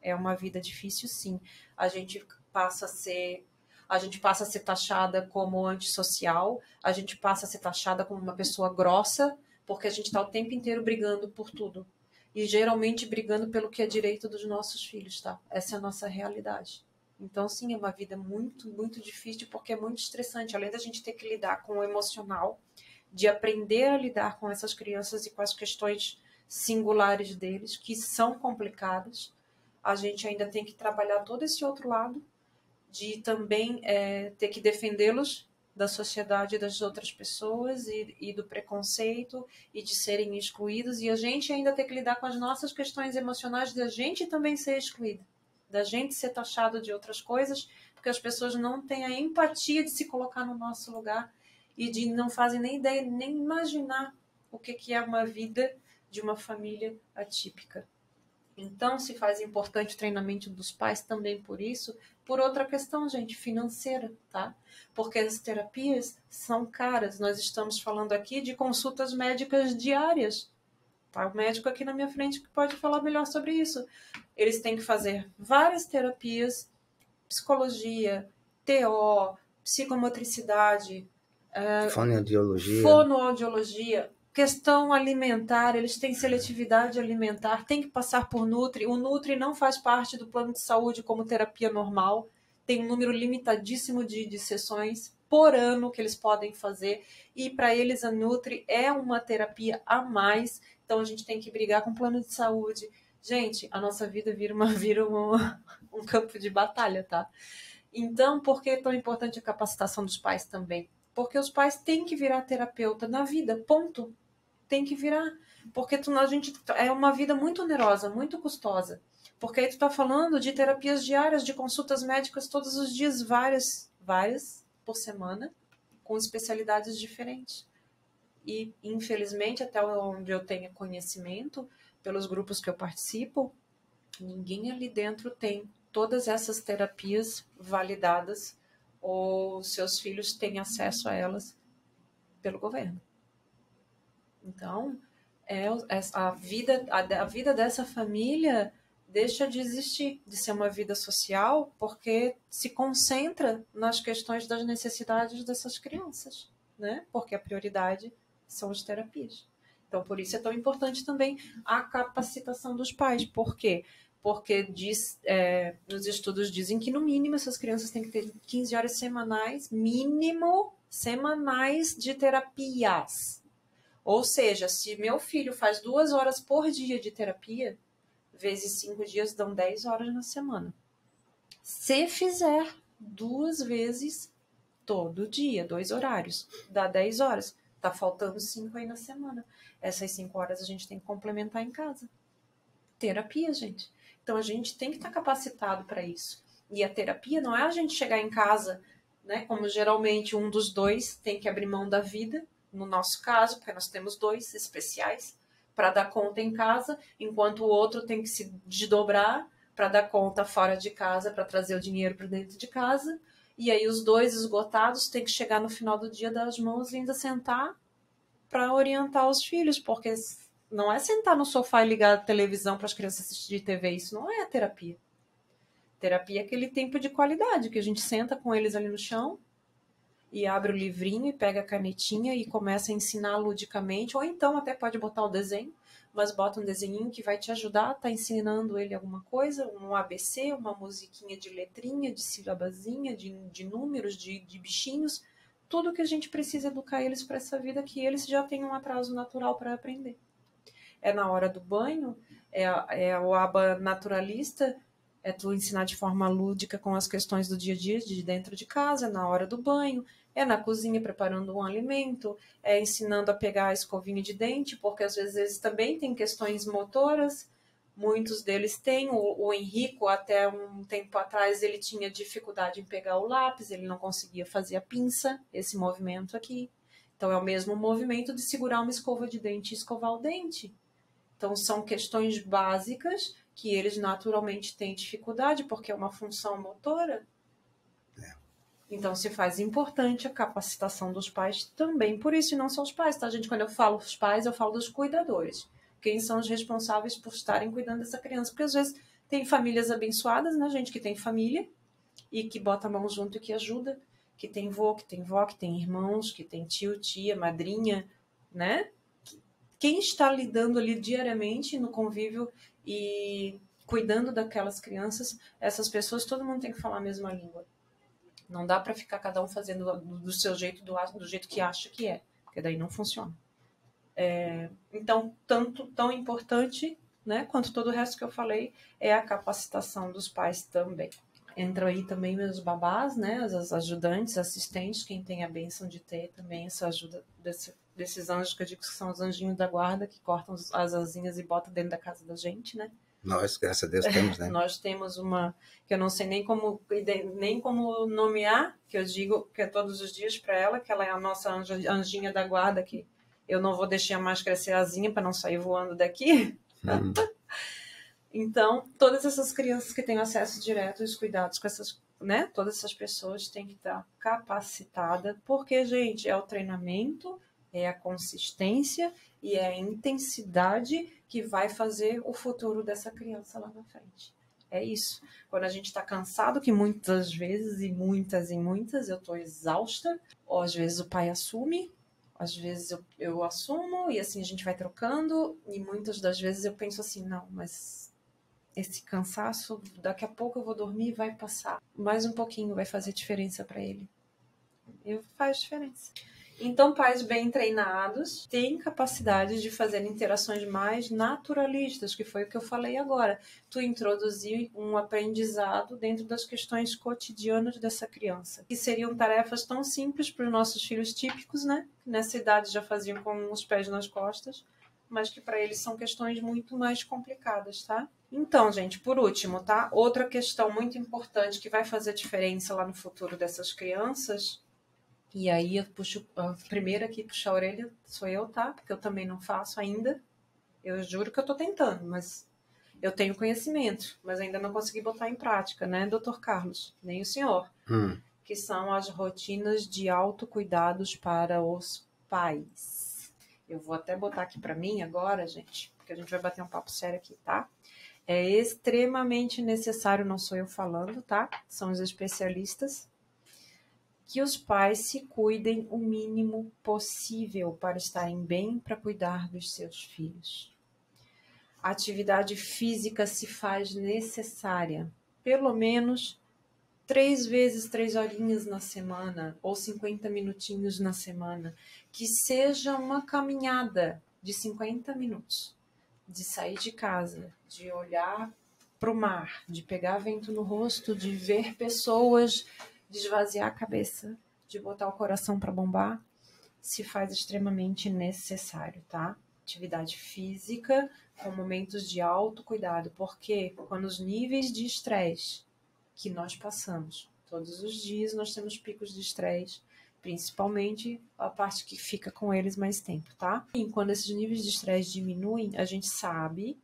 É uma vida difícil, sim. A gente passa a ser taxada como antissocial, a gente passa a ser taxada como uma pessoa grossa, porque a gente está o tempo inteiro brigando por tudo. E geralmente brigando pelo que é direito dos nossos filhos, tá? Essa é a nossa realidade. Então, sim, é uma vida muito, muito difícil, porque é muito estressante. Além da gente ter que lidar com o emocional, de aprender a lidar com essas crianças e com as questões singulares deles, que são complicadas, a gente ainda tem que trabalhar todo esse outro lado, de também ter que defendê-los da sociedade e das outras pessoas e do preconceito e de serem excluídos, e a gente ainda tem que lidar com as nossas questões emocionais de a gente também ser excluído, da gente ser taxado de outras coisas, porque as pessoas não têm a empatia de se colocar no nosso lugar e de não fazem nem ideia, nem imaginar o que é uma vida de uma família atípica. Então, se faz importante o treinamento dos pais também por isso, por outra questão, gente, financeira, tá? Porque as terapias são caras. Nós estamos falando aqui de consultas médicas diárias. Tá? O médico aqui na minha frente que pode falar melhor sobre isso. Eles têm que fazer várias terapias, psicologia, TO, psicomotricidade, fonoaudiologia, questão alimentar, eles têm seletividade alimentar, tem que passar por Nutri. O Nutri não faz parte do plano de saúde como terapia normal, tem um número limitadíssimo de sessões por ano que eles podem fazer, e para eles a Nutri é uma terapia a mais, então a gente tem que brigar com o plano de saúde. Gente, a nossa vida vira um campo de batalha, tá? Então, por que é tão importante a capacitação dos pais também? Porque os pais têm que virar terapeuta na vida, ponto. Tem que virar. Porque a gente é uma vida muito onerosa, muito custosa. Porque aí tu tá falando de terapias diárias, de consultas médicas todos os dias, várias por semana, com especialidades diferentes. E, infelizmente, até onde eu tenho conhecimento, pelos grupos que eu participo, ninguém ali dentro tem todas essas terapias validadas ou seus filhos têm acesso a elas pelo governo. Então, a vida dessa família deixa de existir, de ser uma vida social, porque se concentra nas questões das necessidades dessas crianças, né? Porque a prioridade são as terapias. Então, por isso é tão importante também a capacitação dos pais. Por quê? Porque nos estudos dizem que, no mínimo, essas crianças têm que ter 15 horas semanais, mínimo, semanais de terapias. Ou seja, se meu filho faz 2 horas por dia de terapia, vezes 5 dias dão 10 horas na semana. Se fizer 2 vezes todo dia, 2 horários, dá 10 horas. Tá faltando 5 aí na semana. Essas 5 horas a gente tem que complementar em casa. Terapia, gente. Então a gente tem que estar capacitado para isso. E a terapia não é a gente chegar em casa, né, como geralmente um dos dois tem que abrir mão da vida no nosso caso, porque nós temos 2 especiais para dar conta em casa, enquanto o outro tem que se desdobrar para dar conta fora de casa, para trazer o dinheiro para dentro de casa. E aí os 2 esgotados têm que chegar no final do dia das mãos e ainda sentar para orientar os filhos, porque não é sentar no sofá e ligar a televisão para as crianças assistir TV, isso não é a terapia. Terapia é aquele tempo de qualidade, que a gente senta com eles ali no chão e abre o livrinho e pega a canetinha e começa a ensinar ludicamente, ou então até pode botar o desenho, mas bota um desenhinho que vai te ajudar, tá ensinando ele alguma coisa, um ABC, uma musiquinha de letrinha, de silabazinha, de números, de bichinhos, tudo que a gente precisa educar eles para essa vida que eles já têm um atraso natural para aprender. É na hora do banho, é o aba naturalista, é tu ensinar de forma lúdica com as questões do dia a dia, de dentro de casa, é na hora do banho, é na cozinha preparando um alimento, é ensinando a pegar a escovinha de dente, porque às vezes eles também têm questões motoras, muitos deles têm, o Henrico até um tempo atrás ele tinha dificuldade em pegar o lápis, ele não conseguia fazer a pinça, esse movimento aqui. Então é o mesmo movimento de segurar uma escova de dente e escovar o dente. Então, são questões básicas que eles naturalmente têm dificuldade, porque é uma função motora. Então, se faz importante a capacitação dos pais também por isso, e não só os pais, tá, gente? Quando eu falo os pais, eu falo dos cuidadores. Quem são os responsáveis por estarem cuidando dessa criança? Porque, às vezes, tem famílias abençoadas, né, gente, que tem família e que bota a mão junto e que ajuda, que tem vô, que tem vó, que tem irmãos, que tem tio, tia, madrinha, né? Quem está lidando ali diariamente no convívio e cuidando daquelas crianças, essas pessoas, todo mundo tem que falar a mesma língua. Não dá para ficar cada um fazendo do seu jeito, do jeito que acha que é, porque daí não funciona. Então, tão importante, né, quanto todo o resto que eu falei, é a capacitação dos pais também. Entram aí também os babás, né, as ajudantes, assistentes, quem tem a bênção de ter também essa ajuda desses anjos, que eu digo que são os anjinhos da guarda, que cortam as asinhas e botam dentro da casa da gente, né? Nós, graças a Deus, temos, né? Nós temos uma, que eu não sei nem como nomear, que eu digo que é todos os dias para ela, que ela é a nossa anjinha da guarda, que eu não vou deixar mais crescer a asinha para não sair voando daqui. Então, todas essas crianças que têm acesso direto aos cuidados com essas, né? Todas essas pessoas têm que estar capacitadas, porque, gente, é o treinamento, é a consistência e é a intensidade que vai fazer o futuro dessa criança lá na frente. É isso. Quando a gente está cansado, que muitas vezes, e muitas, eu estou exausta, ou às vezes o pai assume, às vezes eu assumo, e assim a gente vai trocando, e muitas das vezes eu penso assim, não, mas esse cansaço, daqui a pouco eu vou dormir e vai passar. Mais um pouquinho vai fazer diferença para ele. E faz diferença. Então, pais bem treinados têm capacidade de fazer interações mais naturalistas, que foi o que eu falei agora. Tu introduzir um aprendizado dentro das questões cotidianas dessa criança, que seriam tarefas tão simples para os nossos filhos típicos, né? Que nessa idade já faziam com os pés nas costas, mas que para eles são questões muito mais complicadas, tá? Então, gente, por último, tá? Outra questão muito importante que vai fazer diferença lá no futuro dessas crianças, e aí eu puxo a primeira aqui, puxar a orelha, sou eu, tá? Porque eu também não faço ainda. Eu juro que eu tô tentando, mas eu tenho conhecimento, mas ainda não consegui botar em prática, né, doutor Carlos? Nem o senhor. Que são as rotinas de autocuidados para os pais. Eu vou até botar aqui para mim agora, gente, porque a gente vai bater um papo sério aqui, tá? É extremamente necessário, não sou eu falando, tá? São os especialistas, que os pais se cuidem o mínimo possível para estarem bem, para cuidar dos seus filhos. A atividade física se faz necessária, pelo menos 3 vezes 3 horinhas na semana, ou 50 minutinhos na semana, que seja uma caminhada de 50 minutos, de sair de casa, de olhar para o mar, de pegar vento no rosto, de ver pessoas, de esvaziar a cabeça, de botar o coração para bombar, se faz extremamente necessário, tá? Atividade física com momentos de autocuidado, porque quando os níveis de estresse que nós passamos, todos os dias nós temos picos de estresse, Principalmente a parte que fica com eles mais tempo, tá? E quando esses níveis de estresse diminuem, a gente sabe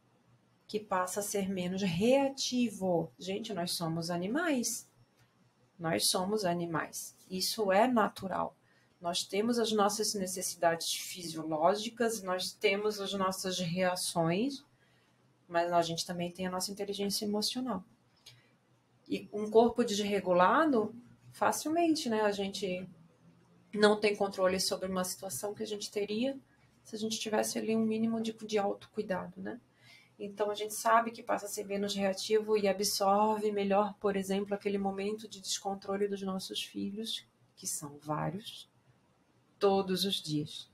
que passa a ser menos reativo. Gente, nós somos animais. Nós somos animais. Isso é natural. Nós temos as nossas necessidades fisiológicas, nós temos as nossas reações, mas a gente também tem a nossa inteligência emocional. E um corpo desregulado, facilmente, né? A gente não tem controle sobre uma situação que a gente teria se a gente tivesse ali um mínimo de autocuidado, né? Então, a gente sabe que passa a ser menos reativo e absorve melhor, por exemplo, aquele momento de descontrole dos nossos filhos, que são vários, todos os dias,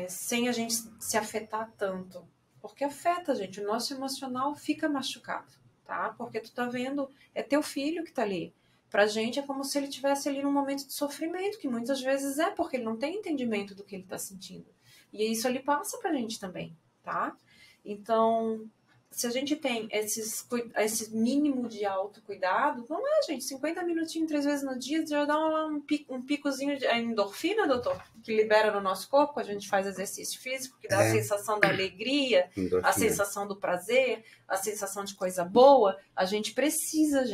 sem a gente se afetar tanto. Porque afeta, gente, o nosso emocional fica machucado, tá? Porque tu tá vendo, é teu filho que tá ali. Pra gente é como se ele estivesse ali num momento de sofrimento, que muitas vezes é porque ele não tem entendimento do que ele tá sentindo. E isso ali passa pra gente também, tá? Então, se a gente tem esse mínimo de autocuidado, não é, gente, 50 minutinhos 3 vezes no dia, já dá um picozinho de endorfina, doutor, que libera no nosso corpo, a gente faz exercício físico, que dá a sensação da alegria, endorfina. A sensação do prazer, a sensação de coisa boa. A gente precisa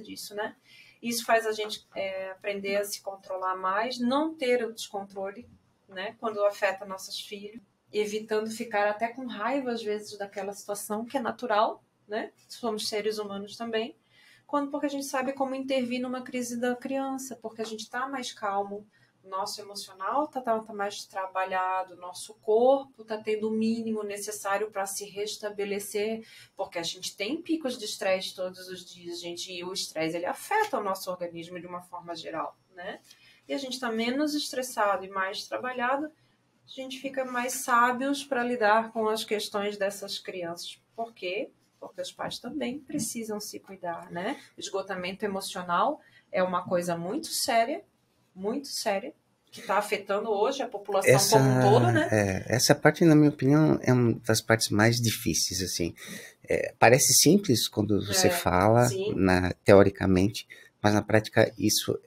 disso, né? Isso faz a gente aprender a se controlar mais, não ter o descontrole, né, quando afeta nossos filhos, evitando ficar até com raiva, às vezes, daquela situação, que é natural, né? Somos seres humanos também. Porque a gente sabe como intervir numa crise da criança, porque a gente está mais calmo, nosso emocional está mais trabalhado, nosso corpo está tendo o mínimo necessário para se restabelecer, porque a gente tem picos de estresse todos os dias, gente, e o estresse ele afeta o nosso organismo de uma forma geral, né? E a gente está menos estressado e mais trabalhado, a gente fica mais sábios para lidar com as questões dessas crianças. Por quê? Porque os pais também precisam se cuidar, né? Esgotamento emocional é uma coisa muito séria, que está afetando hoje a população como um todo, né? Essa parte, na minha opinião, é uma das partes mais difíceis, assim. Parece simples quando você fala, teoricamente, mas na prática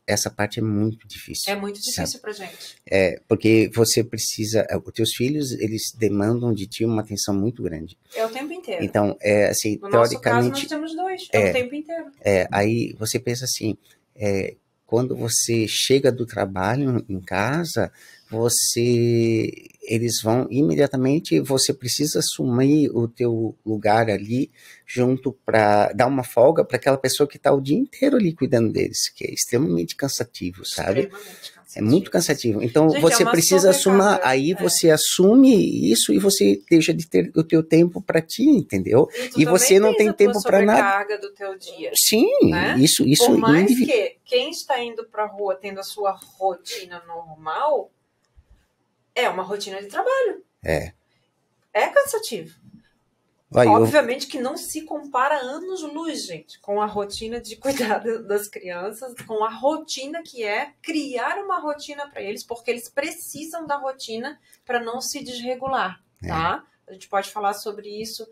essa parte é muito difícil. É muito difícil pra gente. Porque você precisa, os teus filhos, eles demandam de ti uma atenção muito grande. É o tempo inteiro. Então, assim, no teoricamente... nosso caso, nós temos 2, o tempo inteiro. Aí você pensa assim, quando você chega do trabalho em casa, eles vão imediatamente, você precisa assumir o teu lugar ali junto para dar uma folga para aquela pessoa que está o dia inteiro ali cuidando deles, que é extremamente cansativo, sabe? Extremamente cansativo. É muito cansativo. Então, gente, você precisa assumir, aí você assume isso e você deixa de ter o teu tempo para ti, entendeu? E você não tem tempo para nada. Sobrecarga do teu dia. Sim, né? isso Por mais que quem está indo para a rua tendo a sua rotina normal, é uma rotina de trabalho. É cansativo. Obviamente que não se compara anos-luz, gente, com a rotina de cuidar das crianças, com a rotina que é criar uma rotina para eles, porque eles precisam da rotina para não se desregular, tá? A gente pode falar sobre isso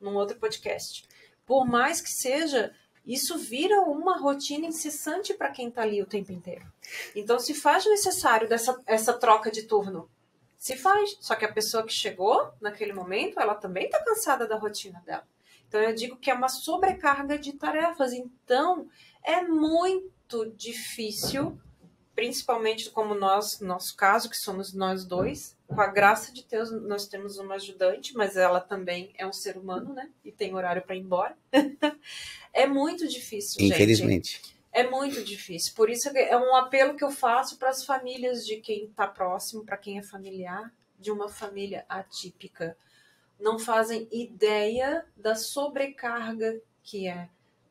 num outro podcast. Por mais que seja, isso vira uma rotina incessante para quem está ali o tempo inteiro. Então, se faz necessário essa troca de turno, se faz. Só que a pessoa que chegou naquele momento, ela também está cansada da rotina dela. Então, eu digo que é uma sobrecarga de tarefas. Então, é muito difícil, principalmente como nosso caso, que somos nós dois. Com a graça de Deus, nós temos uma ajudante, mas ela também é um ser humano, né? E tem horário para ir embora. É muito difícil, infelizmente. Gente. É muito difícil. Por isso é um apelo que eu faço para as famílias de quem está próximo, para quem é familiar, de uma família atípica. Não fazem ideia da sobrecarga que é.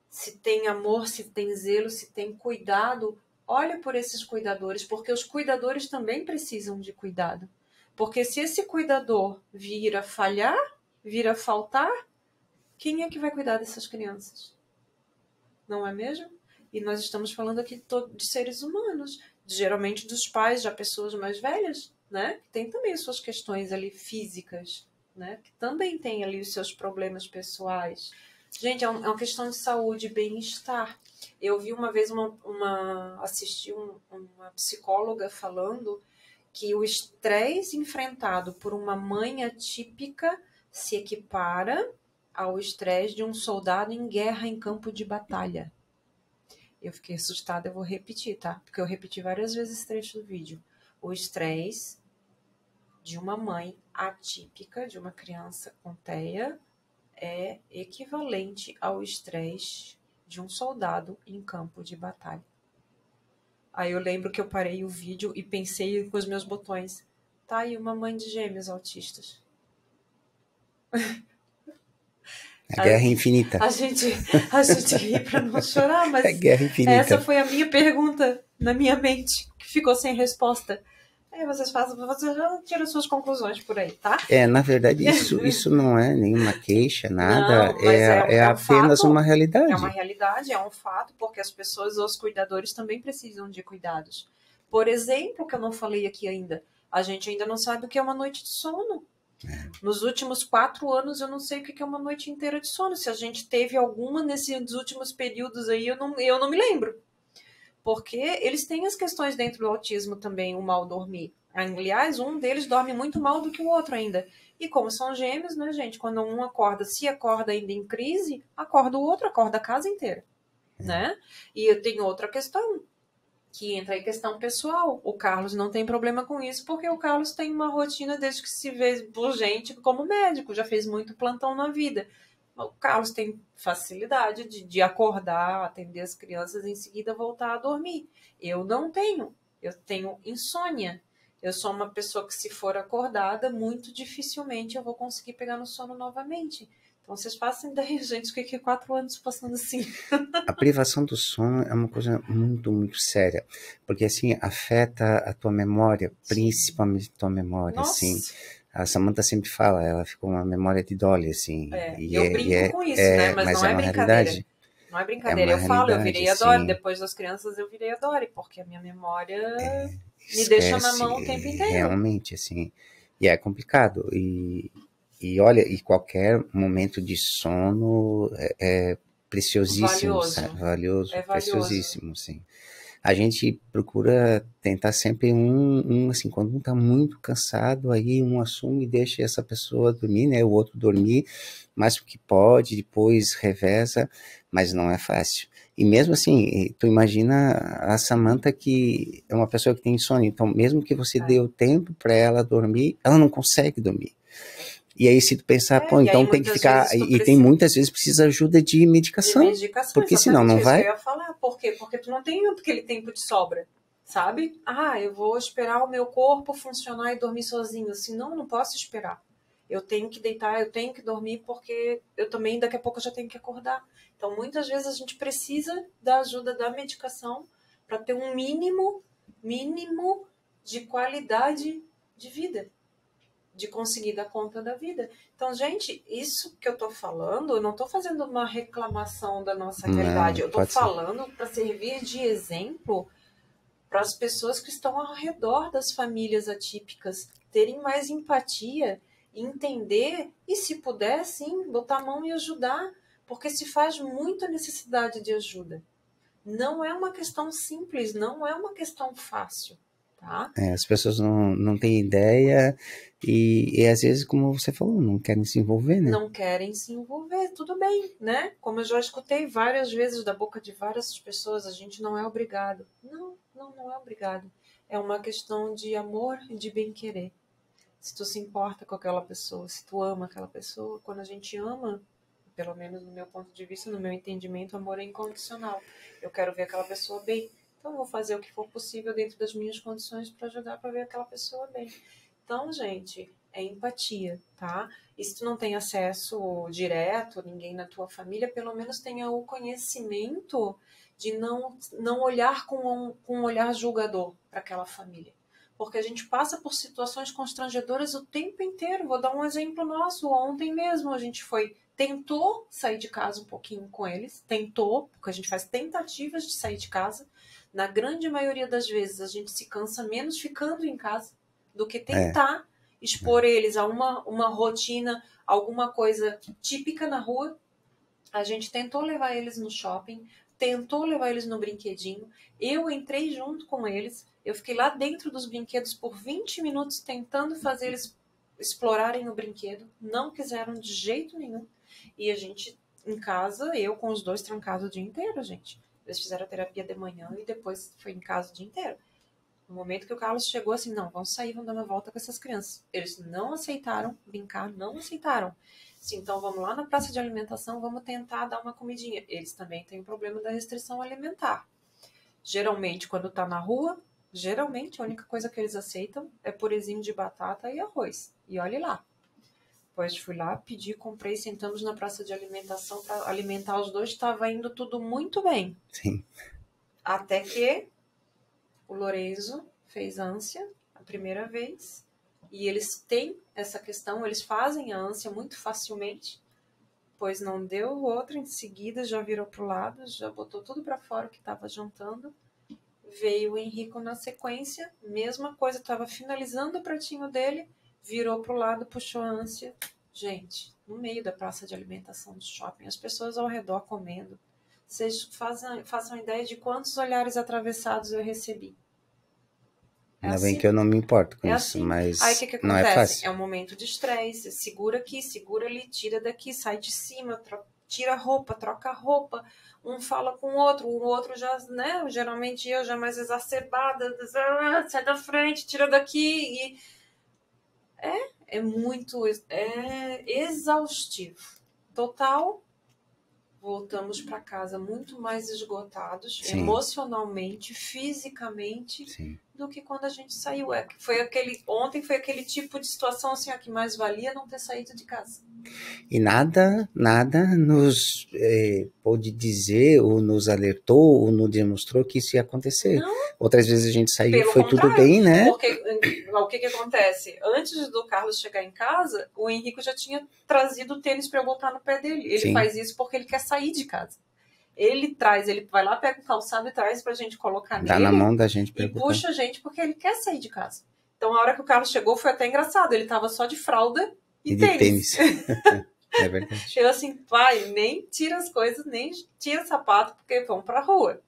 Se tem amor, se tem zelo, se tem cuidado, olha por esses cuidadores, porque os cuidadores também precisam de cuidado. Porque se esse cuidador vir a falhar, vir a faltar, quem é que vai cuidar dessas crianças? Não é mesmo? E nós estamos falando aqui de seres humanos, geralmente dos pais, já pessoas mais velhas, né? Que tem também as suas questões ali físicas, né? Que também tem ali os seus problemas pessoais. Gente, é uma questão de saúde e bem-estar. Eu vi uma vez assisti uma psicóloga falando que o estresse enfrentado por uma mãe atípica se equipara ao estresse de um soldado em guerra em campo de batalha. Eu fiquei assustada, eu vou repetir, tá? Porque eu repeti várias vezes esse trecho do vídeo. O estresse de uma mãe atípica, de uma criança com TEA, é equivalente ao estresse de um soldado em campo de batalha. Aí eu lembro que eu parei o vídeo e pensei com os meus botões. Tá aí uma mãe de gêmeos autistas. A guerra infinita. A gente ri pra não chorar, mas É guerra infinita. essa foi a minha pergunta na minha mente, que ficou sem resposta. Aí vocês já tiram suas conclusões por aí, tá? Na verdade, isso não é nenhuma queixa, nada. Não, mas é um apenas fato, uma realidade. É uma realidade, é um fato, porque as pessoas, os cuidadores também precisam de cuidados. Por exemplo, que eu não falei aqui ainda, a gente ainda não sabe o que é uma noite de sono. Nos últimos 4 anos eu não sei o que é uma noite inteira de sono. Se a gente teve alguma nesses últimos períodos aí, eu não me lembro. Porque eles têm as questões dentro do autismo também, o mal dormir. Aliás, um deles dorme muito mal do que o outro ainda. E como são gêmeos, né, gente? Quando um acorda, se acorda ainda em crise, acorda o outro, acorda a casa inteira. Né? E eu tenho outra questão, que entra em questão pessoal. O Carlos não tem problema com isso, porque o Carlos tem uma rotina desde que se vê por gente como médico, já fez muito plantão na vida. O Carlos tem facilidade de acordar, atender as crianças e em seguida voltar a dormir. Eu não tenho. Eu tenho insônia. Eu sou uma pessoa que, se for acordada, muito dificilmente eu vou conseguir pegar no sono novamente. Então, vocês façam ideia, gente, o que é 4 anos passando assim? A privação do sono é uma coisa muito, muito séria, porque assim afeta a tua memória, principalmente a tua memória. Nossa. Assim, a Samantha sempre fala, ela ficou uma memória de Dolly, assim. Eu brinco com isso, né? Mas não é brincadeira. Realidade. Não é brincadeira. Eu falo, eu virei a sim. Dory. Depois das crianças, eu virei a Dory, porque a minha memória me deixa na mão o tempo inteiro. Realmente, assim. E é complicado. E olha, e qualquer momento de sono é preciosíssimo, valioso, preciosíssimo, sim. A gente procura tentar sempre assim, quando um tá muito cansado, aí um assume e deixa essa pessoa dormir, né, o outro dormir, mas o que pode, depois reveza, mas não é fácil. E mesmo assim, tu imagina a Samantha, que é uma pessoa que tem insônia, então mesmo que você dê o tempo para ela dormir, ela não consegue dormir. E aí, se tu pensar, então tem que ficar. E tem muitas vezes precisa ajuda de medicação. De medicação, porque senão não vai. Eu ia falar. Por quê? Porque tu não tem aquele tempo de sobra, sabe? Eu vou esperar o meu corpo funcionar e dormir sozinho. Senão, eu não posso esperar. Eu tenho que deitar, eu tenho que dormir, porque eu também, daqui a pouco, eu já tenho que acordar. Então, muitas vezes a gente precisa da ajuda da medicação para ter um mínimo de qualidade de vida, de conseguir dar conta da vida. Então, gente, isso que eu tô falando, eu não tô fazendo uma reclamação da nossa realidade. Eu tô falando para servir de exemplo para as pessoas que estão ao redor das famílias atípicas terem mais empatia, entender e, se puder, sim, botar a mão e ajudar, porque se faz muita necessidade de ajuda. Não é uma questão simples, não é uma questão fácil. Tá? As pessoas não têm ideia e às vezes, como você falou, não querem se envolver, né? Não querem se envolver, tudo bem, né? Como eu já escutei várias vezes da boca de várias pessoas, a gente não é obrigado. Não é obrigado. É uma questão de amor e de bem-querer. Se tu se importa com aquela pessoa, se tu ama aquela pessoa, quando a gente ama, pelo menos no meu ponto de vista, no meu entendimento, o amor é incondicional. Eu quero ver aquela pessoa bem. Então, eu vou fazer o que for possível dentro das minhas condições para ajudar para ver aquela pessoa bem. Então, gente, é empatia, tá? E se tu não tem acesso direto, ninguém na tua família, pelo menos tenha o conhecimento de não olhar com um olhar julgador para aquela família. Porque a gente passa por situações constrangedoras o tempo inteiro. Vou dar um exemplo nosso. Ontem mesmo a gente tentou sair de casa um pouquinho com eles. Porque a gente faz tentativas de sair de casa. Na grande maioria das vezes, a gente se cansa menos ficando em casa do que tentar expor eles a uma rotina, alguma coisa típica na rua. A gente tentou levar eles no shopping, tentou levar eles no brinquedinho. Eu entrei junto com eles. Eu fiquei lá dentro dos brinquedos por 20 minutos tentando fazer eles explorarem o brinquedo. Não quiseram de jeito nenhum. E a gente, em casa, eu com os dois trancados o dia inteiro, gente. Eles fizeram a terapia de manhã e depois foi em casa o dia inteiro. No momento que o Carlos chegou assim, não, vamos sair, vamos dar uma volta com essas crianças. Eles não aceitaram brincar, não aceitaram. Sim, então vamos lá na praça de alimentação, vamos tentar dar uma comidinha. Eles também têm o problema da restrição alimentar. Geralmente, quando tá na rua, geralmente a única coisa que eles aceitam é purezinho de batata e arroz. E olhe lá. Depois fui lá, pedi, comprei, sentamos na praça de alimentação para alimentar os dois. Estava indo tudo muito bem. Sim. Até que o Lorenzo fez ânsia a primeira vez. E eles têm essa questão, eles fazem a ânsia muito facilmente. Pois não deu outra, em seguida já virou pro lado, já botou tudo para fora o que estava jantando. Veio o Henrico na sequência, mesma coisa, estava finalizando o pratinho dele, virou pro lado, puxou a ânsia. Gente, no meio da praça de alimentação do shopping, as pessoas ao redor comendo. Vocês façam ideia de quantos olhares atravessados eu recebi. Ainda bem que eu não me importo com isso, assim. mas Aí o que não é acontece? fácil. É um momento de estresse, segura aqui, segura ali, tira daqui, sai de cima, tira a roupa, troca a roupa, um fala com o outro já, né, geralmente eu já mais exacerbada, sai da frente, tira daqui, e é muito, exaustivo. Total, voltamos para casa muito mais esgotados, Sim. emocionalmente, fisicamente, Sim. do que quando a gente saiu. Ontem foi aquele tipo de situação assim, que mais valia não ter saído de casa. E nada nos pôde dizer, ou nos alertou, ou nos demonstrou que isso ia acontecer. Não. Outras vezes a gente saiu, Pelo foi contrário, tudo bem, né? Porque o que acontece? Antes do Carlos chegar em casa, o Henrico já tinha trazido o tênis para eu botar no pé dele. Ele Sim. faz isso porque ele quer sair de casa. Ele vai lá, pega o calçado e traz pra gente colocar Dá nele. na mão da gente E pra puxa a gente porque ele quer sair de casa. Então a hora que o Carlos chegou foi até engraçado. Ele tava só de fralda e de tênis. É verdade. Eu assim, pai, nem tira as coisas, nem tira sapato, porque vão pra rua.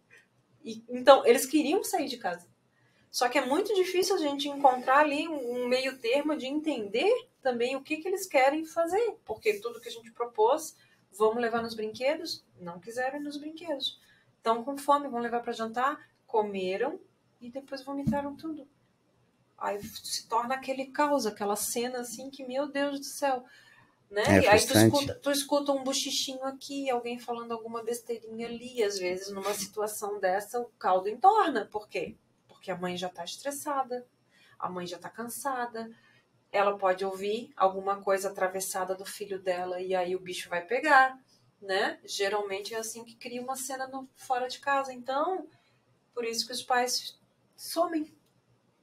Então, eles queriam sair de casa. Só que é muito difícil a gente encontrar ali um meio termo de entender também o que eles querem fazer. Porque tudo que a gente propôs, vamos levar nos brinquedos? Não quiseram ir nos brinquedos. Estão com fome, vão levar para jantar? Comeram e depois vomitaram tudo. Aí se torna aquele caos, aquela cena assim que, meu Deus do céu, né? É E aí frustrante. tu escuta um bochichinho aqui, alguém falando alguma besteirinha ali, e às vezes numa situação dessa o caldo entorna. Por quê? Porque a mãe já tá estressada, a mãe já tá cansada, ela pode ouvir alguma coisa atravessada do filho dela e aí o bicho vai pegar, né? Geralmente é assim que cria uma cena fora de casa. Então, por isso que os pais somem,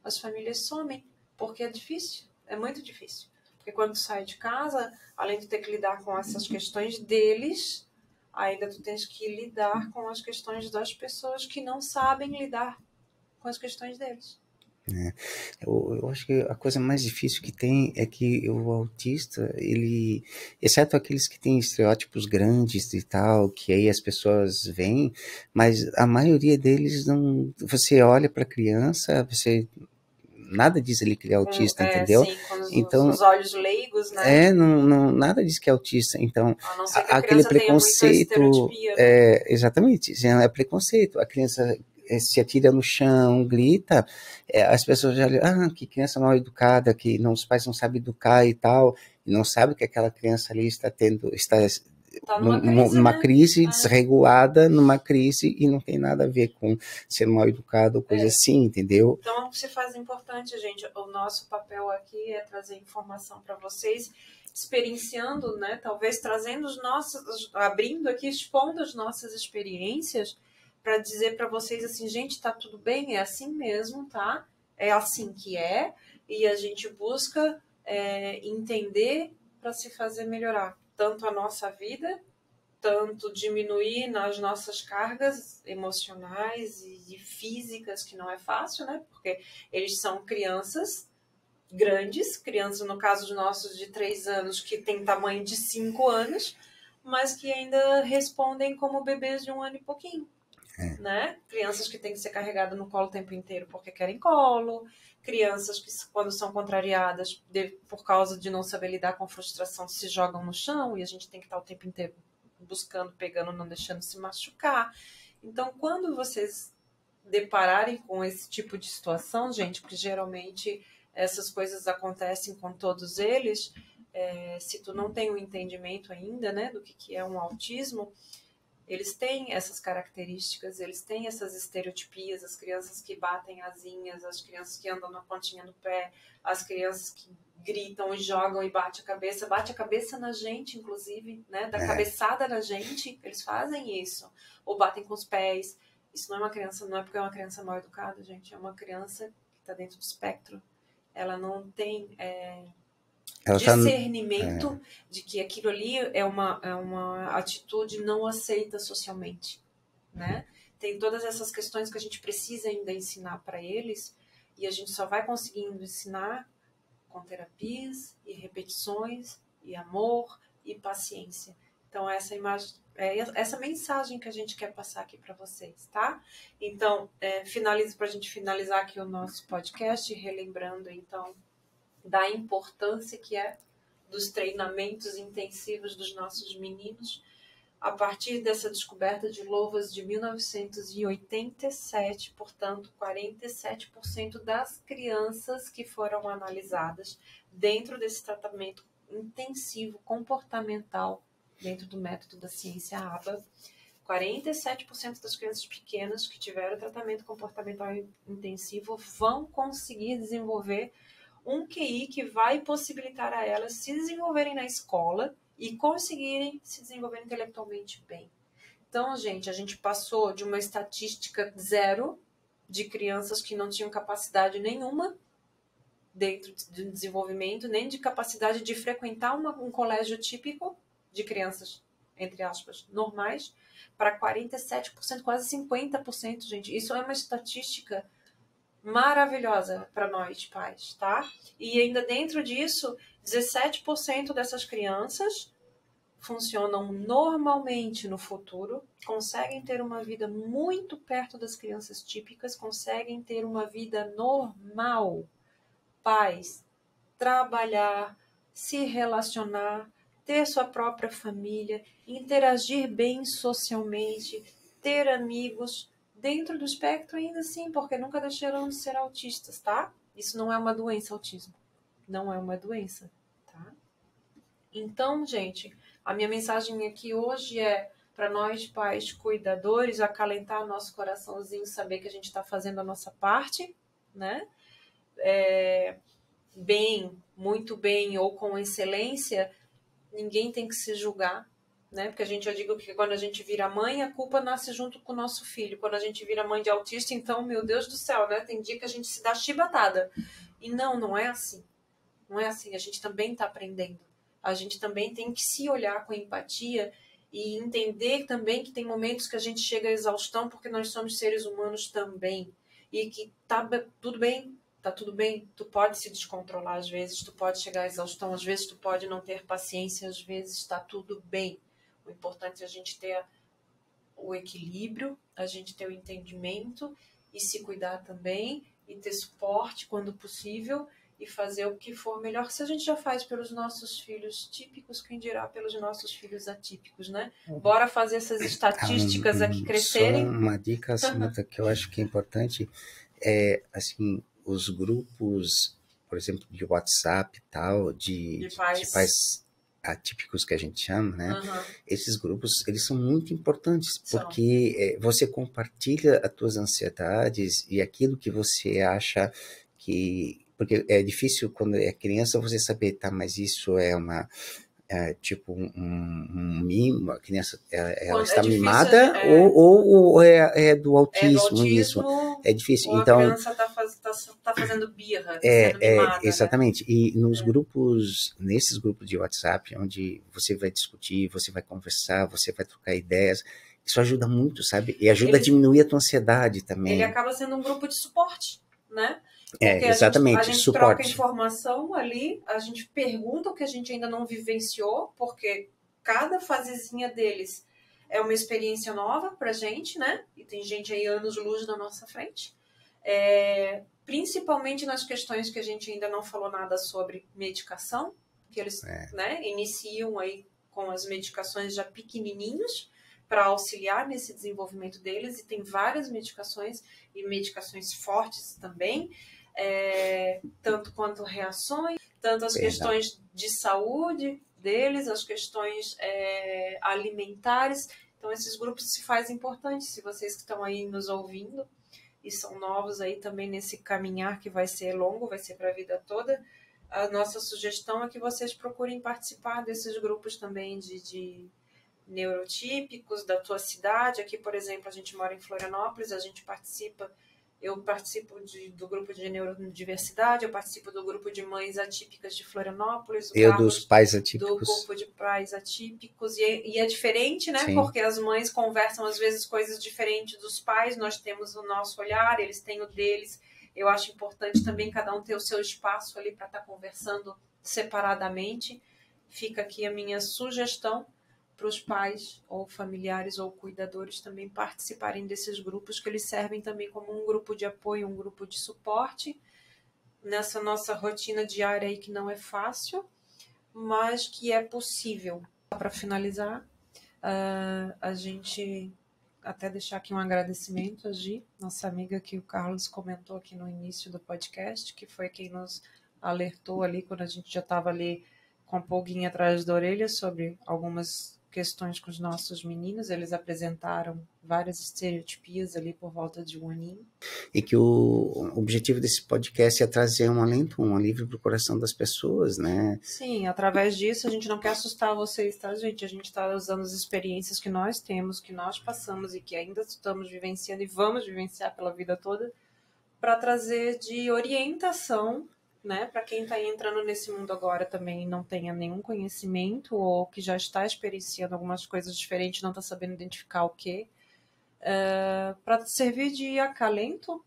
as famílias somem, porque é difícil, é muito difícil. Porque quando tu sai de casa, além de ter que lidar com essas questões deles, ainda tu tens que lidar com as questões das pessoas que não sabem lidar com as questões deles. Eu acho que a coisa mais difícil que tem é que o autista, ele, exceto aqueles que têm estereótipos grandes e tal, que aí as pessoas veem, mas a maioria deles não. Você olha para a criança, você nada diz ali que ele é autista, entendeu? Sim, com então, os olhos leigos, né? Não, nada diz que é autista. Então, a não ser que aquele preconceito, né? Exatamente, é preconceito. A criança se atira no chão, grita, as pessoas já olham, que criança mal educada, que não, os pais não sabem educar e tal, e não sabem que aquela criança ali está numa crise desregulada, numa crise, e não tem nada a ver com ser mal educado ou coisa assim, entendeu? Então, se faz importante, gente, o nosso papel aqui é trazer informação para vocês, experienciando, né, talvez trazendo abrindo aqui, expondo as nossas experiências, para dizer para vocês assim, gente, tá tudo bem, é assim mesmo, tá? É assim que é, e a gente busca entender para se fazer melhorar tanto a nossa vida, tanto diminuir nas nossas cargas emocionais e físicas, que não é fácil, né? Porque eles são crianças grandes, crianças no caso dos nossos de 3 anos, que tem tamanho de 5 anos, mas que ainda respondem como bebês de 1 ano e pouquinho. Né? Crianças que têm que ser carregadas no colo o tempo inteiro porque querem colo, crianças que, quando são contrariadas por causa de não saber lidar com frustração, se jogam no chão e a gente tem que estar o tempo inteiro buscando, pegando, não deixando se machucar. Então, quando vocês depararem com esse tipo de situação, gente, porque geralmente essas coisas acontecem com todos eles, se tu não tem um entendimento ainda, né, do que é um autismo, eles têm essas características, eles têm essas estereotipias, as crianças que batem asinhas, as crianças que andam na pontinha do pé, as crianças que gritam e jogam e bate a cabeça na gente, inclusive, né? Da cabeçada na gente, eles fazem isso. Ou batem com os pés. Isso não é uma criança, não é porque é uma criança mal educada, gente, é uma criança que está dentro do espectro. Ela não tem discernimento de que aquilo ali é uma atitude não aceita socialmente, né? Tem todas essas questões que a gente precisa ainda ensinar para eles e a gente só vai conseguindo ensinar com terapias e repetições e amor e paciência. Então essa imagem, essa mensagem que a gente quer passar aqui para vocês, tá? Então para a gente finalizar aqui o nosso podcast, relembrando então da importância que é dos treinamentos intensivos dos nossos meninos, a partir dessa descoberta de louvas de 1987, portanto, 47% das crianças que foram analisadas dentro desse tratamento intensivo comportamental, dentro do método da ciência ABA, 47% das crianças pequenas que tiveram tratamento comportamental intensivo vão conseguir desenvolver um QI que vai possibilitar a elas se desenvolverem na escola e conseguirem se desenvolver intelectualmente bem. Então, gente, a gente passou de uma estatística 0 de crianças que não tinham capacidade nenhuma dentro do desenvolvimento, nem de capacidade de frequentar um colégio típico de crianças, entre aspas, normais, para 47%, quase 50%, gente. Isso é uma estatística maravilhosa para nós, pais, tá? E ainda dentro disso, 17% dessas crianças funcionam normalmente no futuro, conseguem ter uma vida muito perto das crianças típicas, conseguem ter uma vida normal. Pais, trabalhar, se relacionar, ter sua própria família, interagir bem socialmente, ter amigos, dentro do espectro ainda assim, porque nunca deixaram de ser autistas, tá? Isso não é uma doença, autismo. Não é uma doença, tá? Então, gente, a minha mensagem aqui hoje é para nós, pais cuidadores, acalentar nosso coraçãozinho, saber que a gente está fazendo a nossa parte, né? Bem, muito bem ou com excelência, ninguém tem que se julgar, né? Porque eu digo que quando a gente vira mãe, a culpa nasce junto com o nosso filho. Quando a gente vira mãe de autista, então, meu Deus do céu, né? Tem dia que a gente se dá chibatada. E não é assim. Não é assim. A gente também está aprendendo. A gente também tem que se olhar com empatia e entender também que tem momentos que a gente chega à exaustão porque nós somos seres humanos também. E que tá tudo bem. Tá tudo bem, tu pode se descontrolar às vezes, tu pode chegar à exaustão, às vezes tu pode não ter paciência, às vezes está tudo bem. O importante é a gente ter o equilíbrio, a gente ter o entendimento e se cuidar também e ter suporte quando possível e fazer o que for melhor. Se a gente já faz pelos nossos filhos típicos, quem dirá pelos nossos filhos atípicos, né? Bora fazer essas estatísticas aqui crescerem. Só uma dica, Samantha, que eu acho que é importante, assim, os grupos, por exemplo, de WhatsApp e tal, de pais atípicos que a gente chama, né? Esses grupos, eles são muito importantes, porque você compartilha as tuas ansiedades e aquilo que você acha que... Porque é difícil, quando é criança, você saber, tá, mas isso é uma... tipo um mimo, a criança ela está difícil, mimada ou é do autismo, isso é difícil. Ou então a criança tá fazendo birra, sendo mimada, exatamente, né? E nos grupos, nesses grupos de WhatsApp, onde você vai discutir, você vai conversar, você vai trocar ideias, isso ajuda muito, sabe? E ajuda a diminuir a tua ansiedade também. Ele acaba sendo um grupo de suporte, né? Porque exatamente, a gente troca informação ali, a gente pergunta o que a gente ainda não vivenciou, porque cada fasezinha deles é uma experiência nova pra gente, né? E tem gente aí anos-luz na nossa frente. Principalmente nas questões que a gente ainda não falou nada sobre medicação, que eles né, iniciam aí com as medicações já pequenininhos para auxiliar nesse desenvolvimento deles, e tem várias medicações, e medicações fortes também, tanto quanto reações, tanto as questões de saúde deles, as questões alimentares. Então, esses grupos se fazem importantes. Se vocês que estão aí nos ouvindo e são novos aí também nesse caminhar que vai ser longo, vai ser para a vida toda, a nossa sugestão é que vocês procurem participar desses grupos também de neurotípicos da tua cidade. Aqui, por exemplo, a gente mora em Florianópolis, eu participo do grupo de neurodiversidade, eu participo do grupo de mães atípicas de Florianópolis, dos pais atípicos. Do grupo de pais atípicos, e é diferente, né? Sim. Porque as mães conversam às vezes coisas diferentes dos pais, nós temos o nosso olhar, eles têm o deles. Eu acho importante também cada um ter o seu espaço ali para estar conversando separadamente. Fica aqui a minha sugestão para os pais ou familiares ou cuidadores também participarem desses grupos, que eles servem também como um grupo de apoio, um grupo de suporte nessa nossa rotina diária aí, que não é fácil, mas que é possível. Para finalizar, a gente até deixar aqui um agradecimento a Gi, nossa amiga, que o Carlos comentou aqui no início do podcast, que foi quem nos alertou ali quando a gente já estava ali com a pulguinha atrás da orelha sobre algumas questões com os nossos meninos. Eles apresentaram várias estereotipias ali por volta de um aninho. E que o objetivo desse podcast é trazer um alento, um alívio para o coração das pessoas, né? Sim, através disso a gente não quer assustar vocês, tá, gente? A gente está usando as experiências que nós temos, que nós passamos e que ainda estamos vivenciando e vamos vivenciar pela vida toda, para trazer de orientação, né, para quem está entrando nesse mundo agora também não tenha nenhum conhecimento, ou que já está experienciando algumas coisas diferentes, não está sabendo identificar o quê, para servir de acalento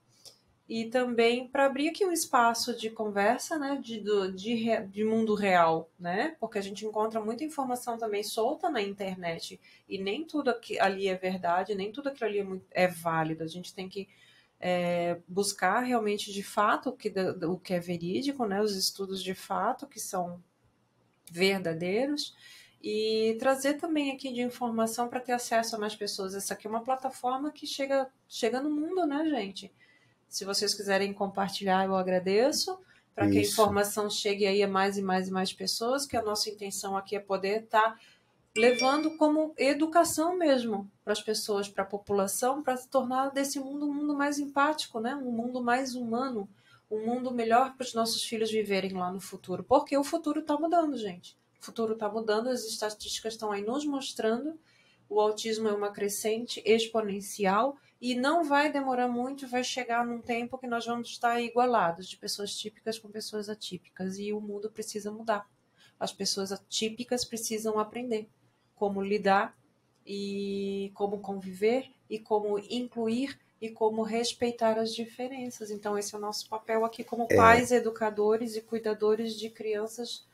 e também para abrir aqui um espaço de conversa, né, de mundo real, né, porque a gente encontra muita informação também solta na internet e nem tudo ali é verdade, nem tudo aquilo ali é válido. A gente tem que buscar realmente de fato o que é verídico, né, os estudos de fato que são verdadeiros, e trazer também aqui de informação para ter acesso a mais pessoas. Essa aqui é uma plataforma que chega no mundo, né, gente? Se vocês quiserem compartilhar, eu agradeço, para que a informação chegue aí a mais e mais e mais pessoas, que a nossa intenção aqui é poder estar levando como educação mesmo para as pessoas, para a população, para se tornar desse mundo um mundo mais empático, né? Um mundo mais humano, um mundo melhor para os nossos filhos viverem lá no futuro. Porque o futuro está mudando, gente. O futuro está mudando, as estatísticas estão aí nos mostrando. O autismo é uma crescente exponencial e não vai demorar muito, vai chegar num tempo que nós vamos estar igualados, de pessoas típicas com pessoas atípicas, e o mundo precisa mudar. As pessoas atípicas precisam aprender como lidar e como conviver e como incluir e como respeitar as diferenças. Então esse é o nosso papel aqui como pais, educadores e cuidadores de crianças,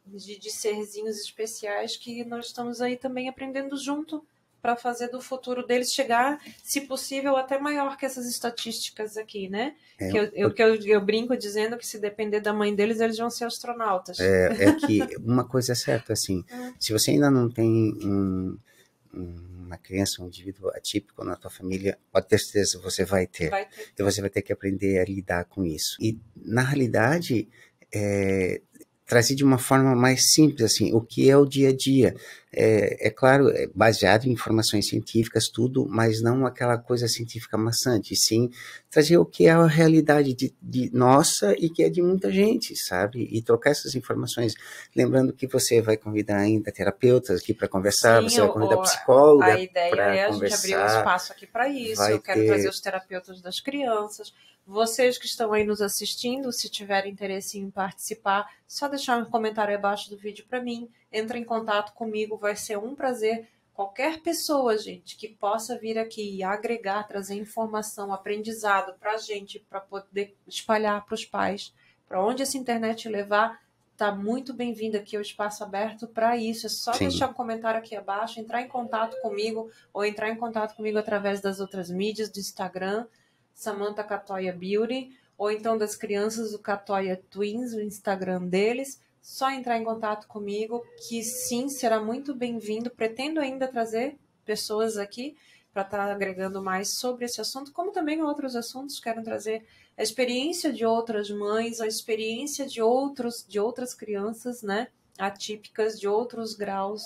de serzinhos especiais, que nós estamos aí também aprendendo junto para fazer do futuro deles chegar, se possível, até maior que essas estatísticas aqui, né? Eu brinco dizendo que se depender da mãe deles, eles vão ser astronautas. Que uma coisa é certa, assim, se você ainda não tem uma criança, um indivíduo atípico na tua família, pode ter certeza, você vai ter. Então você vai ter que aprender a lidar com isso. E, na realidade, trazer de uma forma mais simples, assim, o que é o dia a dia. Claro, baseado em informações científicas, tudo, mas não aquela coisa científica maçante, sim trazer o que é a realidade de nossa e que é de muita gente, sabe? E trocar essas informações. Lembrando que você vai convidar ainda terapeutas aqui para conversar, sim, você vai convidar psicóloga. A ideia é a gente abrir um espaço aqui para isso. Eu quero trazer os terapeutas das crianças. Vocês que estão aí nos assistindo, se tiverem interesse em participar, só deixar um comentário abaixo do vídeo para mim. Entra em contato comigo, vai ser um prazer. Qualquer pessoa, gente, que possa vir aqui e agregar, trazer informação, aprendizado para a gente, para poder espalhar para os pais, para onde essa internet levar, está muito bem-vindo aqui ao Espaço Aberto para isso. É só deixar um comentário aqui abaixo, entrar em contato comigo ou entrar em contato comigo através das outras mídias do Instagram, Samantha Catoia Beauty, ou então das crianças do Catoia Twins, o Instagram deles. Só entrar em contato comigo, que sim, será muito bem-vindo. Pretendo ainda trazer pessoas aqui para estar agregando mais sobre esse assunto, como também outros assuntos. Quero trazer a experiência de outras mães, a experiência de outras crianças, né, atípicas, de outros graus,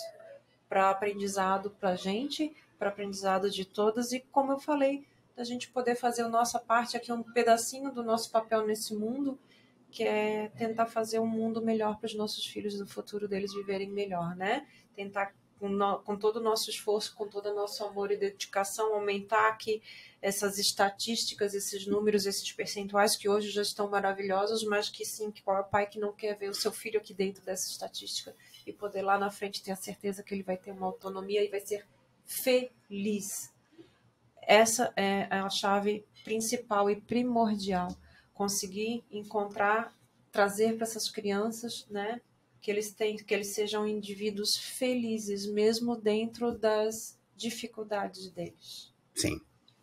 para aprendizado para a gente, para aprendizado de todas, e como eu falei, da gente poder fazer a nossa parte aqui, um pedacinho do nosso papel nesse mundo, que é tentar fazer um mundo melhor para os nossos filhos, no futuro deles viverem melhor, né? Tentar, com todo o nosso esforço, com todo o nosso amor e dedicação, aumentar aqui essas estatísticas, esses números, esses percentuais que hoje já estão maravilhosos, mas que sim, que qual é o pai que não quer ver o seu filho aqui dentro dessa estatística e poder lá na frente ter a certeza que ele vai ter uma autonomia e vai ser feliz. Essa é a chave principal e primordial. Conseguir encontrar, trazer para essas crianças, né, que eles sejam indivíduos felizes, mesmo dentro das dificuldades deles. Sim,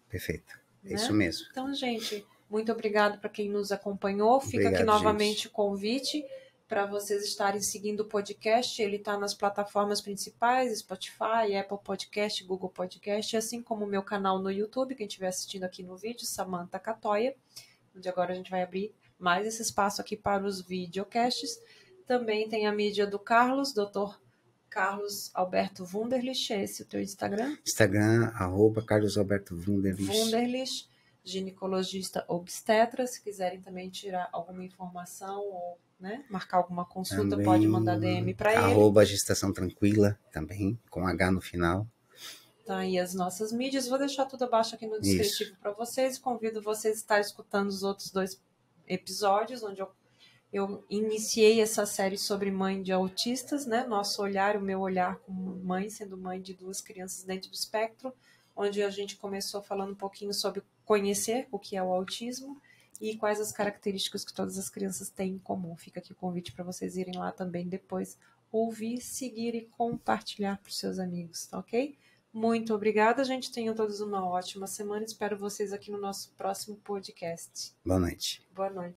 perfeito. É, né? Isso Né? mesmo. Então, gente, muito obrigado para quem nos acompanhou. Fica aqui novamente o convite para vocês estarem seguindo o podcast. Ele está nas plataformas principais, Spotify, Apple Podcast, Google Podcast, assim como o meu canal no YouTube, quem estiver assistindo aqui no vídeo, Samantha Catoia, onde agora a gente vai abrir mais esse espaço aqui para os videocasts. Também tem a mídia do Carlos, Dr. Carlos Alberto Wunderlich, esse é o teu Instagram? Instagram, @Carlos Alberto Wunderlich. Wunderlich, ginecologista obstetra. Se quiserem também tirar alguma informação ou, né, marcar alguma consulta, também pode mandar DM para ele. @Gestação Tranquila, também, com H no final. Tá aí as nossas mídias. Vou deixar tudo abaixo aqui no descritivo para vocês. Convido vocês a estar escutando os outros 2 episódios, onde eu iniciei essa série sobre mãe de autistas, né? Nosso olhar, o meu olhar como mãe, sendo mãe de 2 crianças dentro do espectro, onde a gente começou falando um pouquinho sobre conhecer o que é o autismo e quais as características que todas as crianças têm em comum. Fica aqui o convite para vocês irem lá também depois ouvir, seguir e compartilhar para os seus amigos, tá ok? Muito obrigada, gente. Tenham todos uma ótima semana. Espero vocês aqui no nosso próximo podcast. Boa noite. Boa noite.